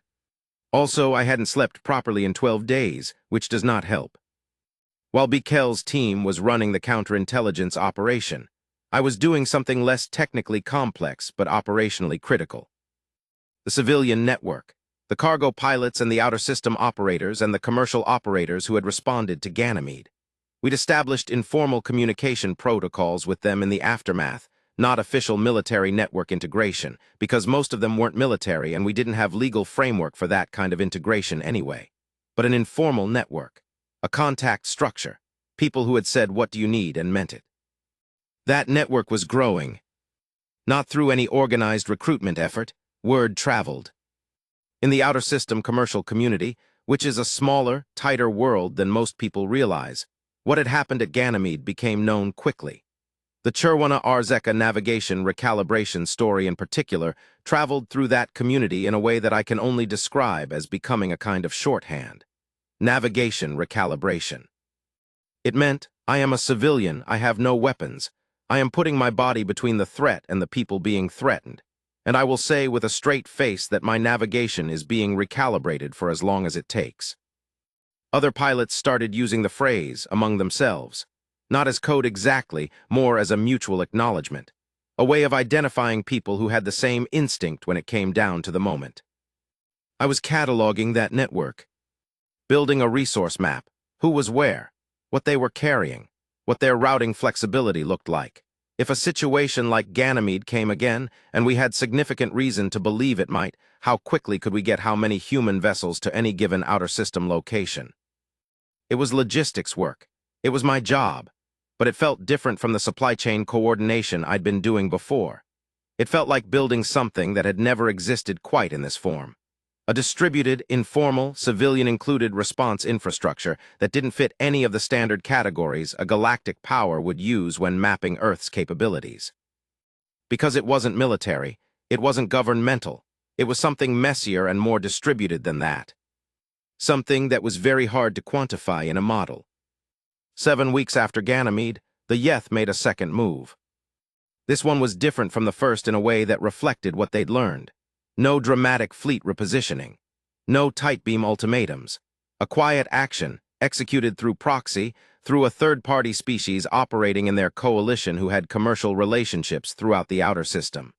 "Also, I hadn't slept properly in 12 days, which does not help." While Bikel's team was running the counterintelligence operation, I was doing something less technically complex but operationally critical. The civilian network, the cargo pilots and the outer system operators and the commercial operators who had responded to Ganymede. We'd established informal communication protocols with them in the aftermath, not official military network integration, because most of them weren't military and we didn't have legal framework for that kind of integration anyway. But an informal network, a contact structure, people who had said, "What do you need?" and meant it. That network was growing. Not through any organized recruitment effort, word traveled. In the outer system commercial community, which is a smaller, tighter world than most people realize, what had happened at Ganymede became known quickly. The Chirwana Arzeka navigation recalibration story in particular traveled through that community in a way that I can only describe as becoming a kind of shorthand. Navigation recalibration. It meant, I am a civilian, I have no weapons. I am putting my body between the threat and the people being threatened. And I will say with a straight face that my navigation is being recalibrated for as long as it takes. Other pilots started using the phrase among themselves, not as code exactly, more as a mutual acknowledgement, a way of identifying people who had the same instinct when it came down to the moment. I was cataloging that network, building a resource map, who was where, what they were carrying, what their routing flexibility looked like. If a situation like Ganymede came again, and we had significant reason to believe it might, how quickly could we get how many human vessels to any given outer system location? It was logistics work. It was my job. But it felt different from the supply chain coordination I'd been doing before. It felt like building something that had never existed quite in this form. A distributed, informal, civilian-included response infrastructure that didn't fit any of the standard categories a galactic power would use when mapping Earth's capabilities. Because it wasn't military, it wasn't governmental, it was something messier and more distributed than that. Something that was very hard to quantify in a model. 7 weeks after Ganymede, the YETH made a second move. This one was different from the first in a way that reflected what they'd learned. No dramatic fleet repositioning. No tight-beam ultimatums. A quiet action, executed through proxy, through a third-party species operating in their coalition who had commercial relationships throughout the outer system.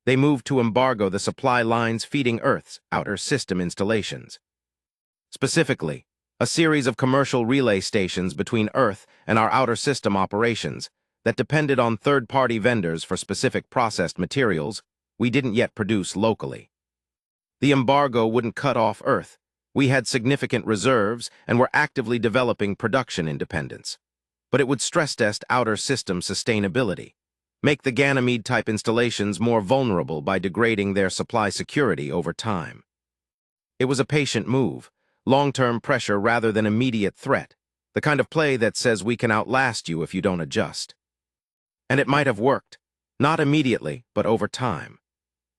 They moved to embargo the supply lines feeding Earth's outer system installations. Specifically, a series of commercial relay stations between Earth and our outer system operations that depended on third-party vendors for specific processed materials we didn't yet produce locally. The embargo wouldn't cut off Earth. We had significant reserves and were actively developing production independence. But it would stress-test outer system sustainability, make the Ganymede-type installations more vulnerable by degrading their supply security over time. It was a patient move, long-term pressure rather than immediate threat, the kind of play that says we can outlast you if you don't adjust. And it might have worked, not immediately, but over time.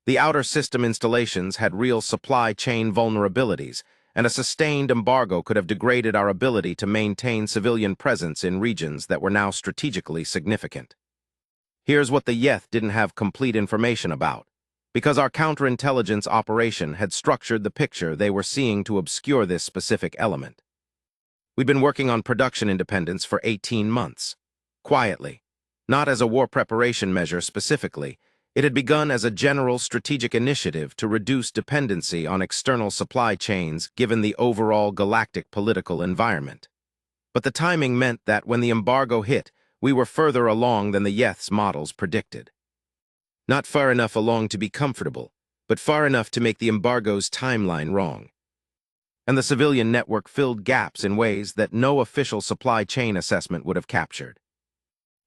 The outer system installations had real supply chain vulnerabilities, and a sustained embargo could have degraded our ability to maintain civilian presence in regions that were now strategically significant. Here's what the Yeth didn't have complete information about, because our counterintelligence operation had structured the picture they were seeing to obscure this specific element. We'd been working on production independence for 18 months, quietly, not as a war preparation measure specifically. It had begun as a general strategic initiative to reduce dependency on external supply chains given the overall galactic political environment. But the timing meant that when the embargo hit, we were further along than the Yeth's models predicted. Not far enough along to be comfortable, but far enough to make the embargo's timeline wrong. And the civilian network filled gaps in ways that no official supply chain assessment would have captured.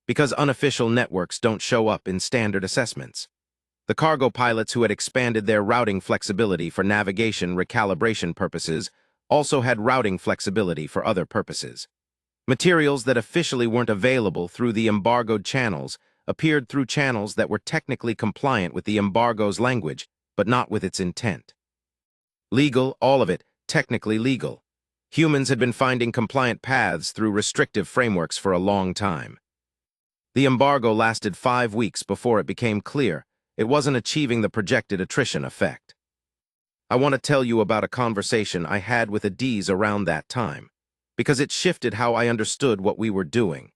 Because unofficial networks don't show up in standard assessments. The cargo pilots who had expanded their routing flexibility for navigation recalibration purposes also had routing flexibility for other purposes. Materials that officially weren't available through the embargoed channels appeared through channels that were technically compliant with the embargo's language, but not with its intent. Legal, all of it, technically legal. Humans had been finding compliant paths through restrictive frameworks for a long time. The embargo lasted 5 weeks before it became clear it wasn't achieving the projected attrition effect. I want to tell you about a conversation I had with Adiz around that time, because it shifted how I understood what we were doing.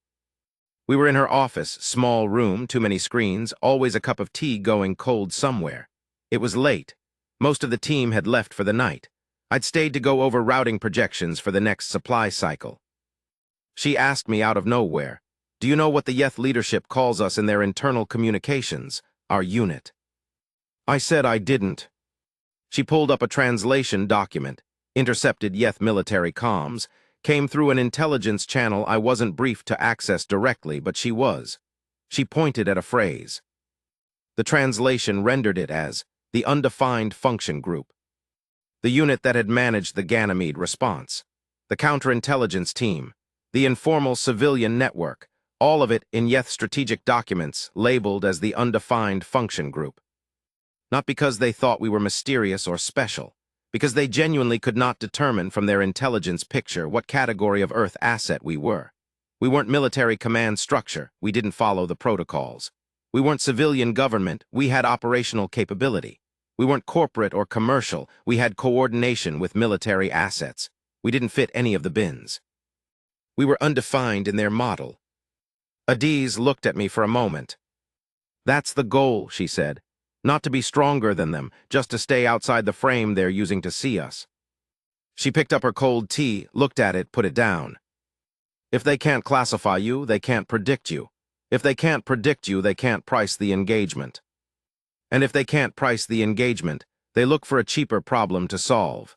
We were in her office, small room, too many screens, always a cup of tea going cold somewhere. It was late. Most of the team had left for the night. I'd stayed to go over routing projections for the next supply cycle. She asked me out of nowhere, "Do you know what the Yeth leadership calls us in their internal communications, our unit?" I said I didn't. She pulled up a translation document, intercepted Yeth military comms, came through an intelligence channel I wasn't briefed to access directly, but she was. She pointed at a phrase. The translation rendered it as the Undefined Function Group, the unit that had managed the Ganymede response, the counterintelligence team, the informal civilian network, all of it in Yeth strategic documents labeled as the Undefined Function Group. Not because they thought we were mysterious or special, because they genuinely could not determine from their intelligence picture what category of Earth asset we were. We weren't military command structure, we didn't follow the protocols. We weren't civilian government, we had operational capability. We weren't corporate or commercial, we had coordination with military assets. We didn't fit any of the bins. We were undefined in their model. Adiz looked at me for a moment. "That's the goal," she said. "Not to be stronger than them, just to stay outside the frame they're using to see us." She picked up her cold tea, looked at it, put it down. "If they can't classify you, they can't predict you. If they can't predict you, they can't price the engagement. And if they can't price the engagement, they look for a cheaper problem to solve."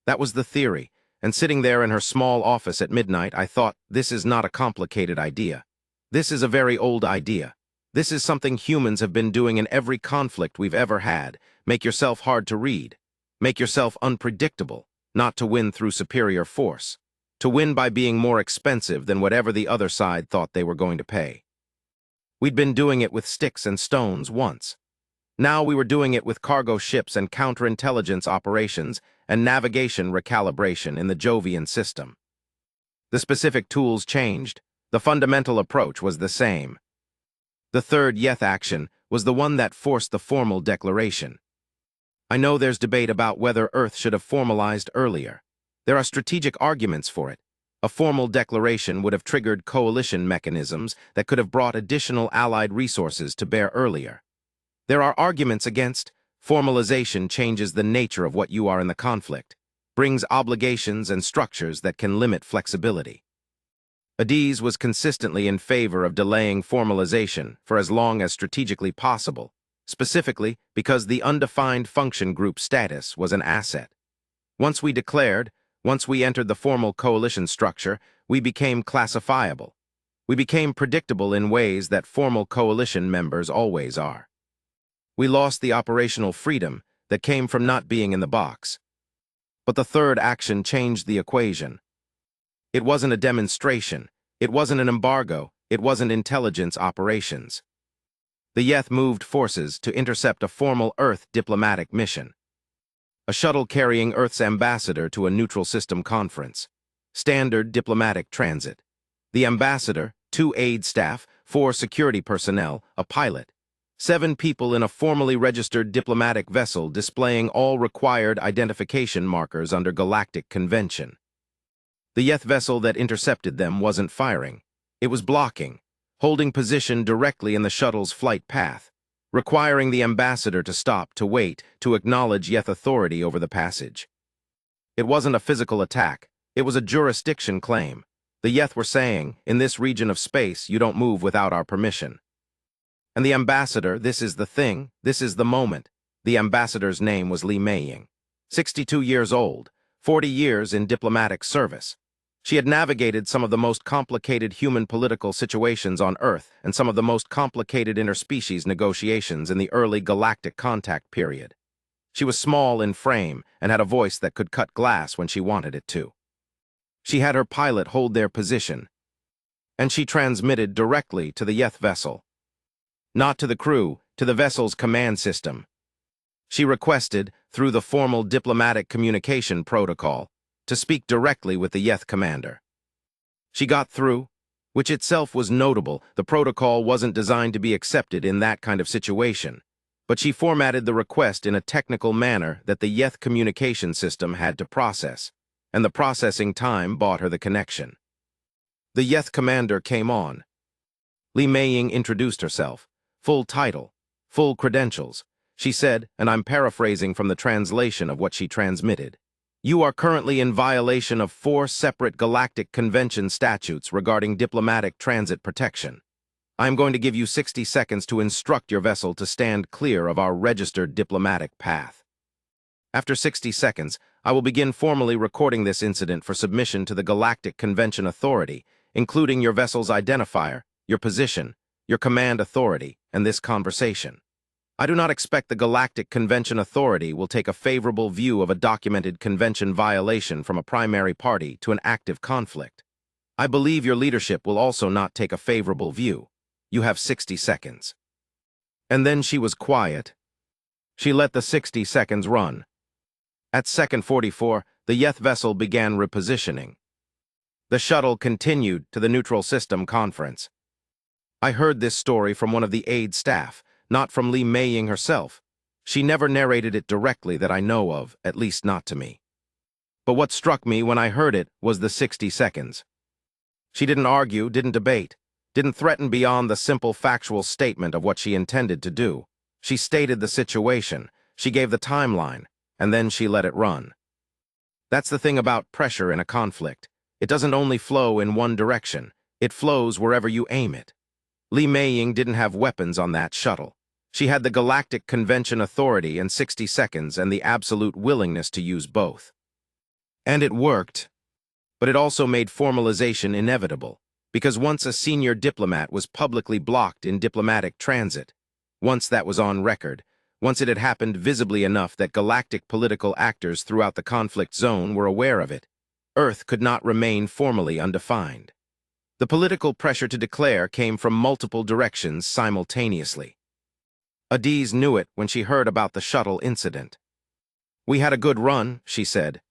That was the theory, and sitting there in her small office at midnight, I thought, this is not a complicated idea. This is a very old idea. This is something humans have been doing in every conflict we've ever had. Make yourself hard to read. Make yourself unpredictable, not to win through superior force. To win by being more expensive than whatever the other side thought they were going to pay. We'd been doing it with sticks and stones once. Now we were doing it with cargo ships and counterintelligence operations and navigation recalibration in the Jovian system. The specific tools changed. The fundamental approach was the same. The third Yeth action was the one that forced the formal declaration. I know there's debate about whether Earth should have formalized earlier. There are strategic arguments for it. A formal declaration would have triggered coalition mechanisms that could have brought additional allied resources to bear earlier. There are arguments against. Formalization changes the nature of what you are in the conflict, brings obligations and structures that can limit flexibility. Adiz was consistently in favor of delaying formalization for as long as strategically possible, specifically because the undefined function group status was an asset. Once we entered the formal coalition structure, we became classifiable. We became predictable in ways that formal coalition members always are. We lost the operational freedom that came from not being in the box. But the third action changed the equation. It wasn't a demonstration, it wasn't an embargo, it wasn't intelligence operations. The Yeth moved forces to intercept a formal Earth diplomatic mission. A shuttle carrying Earth's ambassador to a neutral system conference. Standard diplomatic transit. The ambassador, 2 aide staff, 4 security personnel, a pilot. 7 people in a formally registered diplomatic vessel displaying all required identification markers under galactic convention. The Yeth vessel that intercepted them wasn't firing. It was blocking, holding position directly in the shuttle's flight path, requiring the ambassador to stop, to wait, to acknowledge Yeth authority over the passage. It wasn't a physical attack, it was a jurisdiction claim. The Yeth were saying, in this region of space, you don't move without our permission. And the ambassador, this is the thing, this is the moment. The ambassador's name was Li Meiying. 62 years old, 40 years in diplomatic service. She had navigated some of the most complicated human political situations on Earth and some of the most complicated interspecies negotiations in the early galactic contact period. She was small in frame and had a voice that could cut glass when she wanted it to. She had her pilot hold their position, and she transmitted directly to the Yeth vessel. Not to the crew, to the vessel's command system. She requested, through the formal diplomatic communication protocol, to speak directly with the Yeth commander. She got through, which itself was notable. The protocol wasn't designed to be accepted in that kind of situation, but she formatted the request in a technical manner that the Yeth communication system had to process, and the processing time bought her the connection. The Yeth commander came on. Li Meiying introduced herself. Full title, full credentials. She said, and I'm paraphrasing from the translation of what she transmitted, "You are currently in violation of 4 separate Galactic Convention statutes regarding diplomatic transit protection. I'm going to give you 60 seconds to instruct your vessel to stand clear of our registered diplomatic path. After 60 seconds, I will begin formally recording this incident for submission to the Galactic Convention Authority, including your vessel's identifier, your position, your command authority, and this conversation. I do not expect the Galactic Convention Authority will take a favorable view of a documented convention violation from a primary party to an active conflict. I believe your leadership will also not take a favorable view. You have 60 seconds. And then she was quiet. She let the 60 seconds run. At second 44, the Yeth vessel began repositioning. The shuttle continued to the neutral system conference. I heard this story from one of the aide staff, not from Li Meiying herself. She never narrated it directly that I know of, at least not to me. But what struck me when I heard it was the 60 seconds. She didn't argue, didn't debate, didn't threaten beyond the simple factual statement of what she intended to do. She stated the situation, she gave the timeline, and then she let it run. That's the thing about pressure in a conflict. It doesn't only flow in one direction, it flows wherever you aim it. Li Meiying didn't have weapons on that shuttle. She had the Galactic Convention Authority and 60 seconds and the absolute willingness to use both. And it worked. But it also made formalization inevitable, because once a senior diplomat was publicly blocked in diplomatic transit, once that was on record, once it had happened visibly enough that galactic political actors throughout the conflict zone were aware of it, Earth could not remain formally undefined. The political pressure to declare came from multiple directions simultaneously. Adiz knew it when she heard about the shuttle incident. "We had a good run," she said,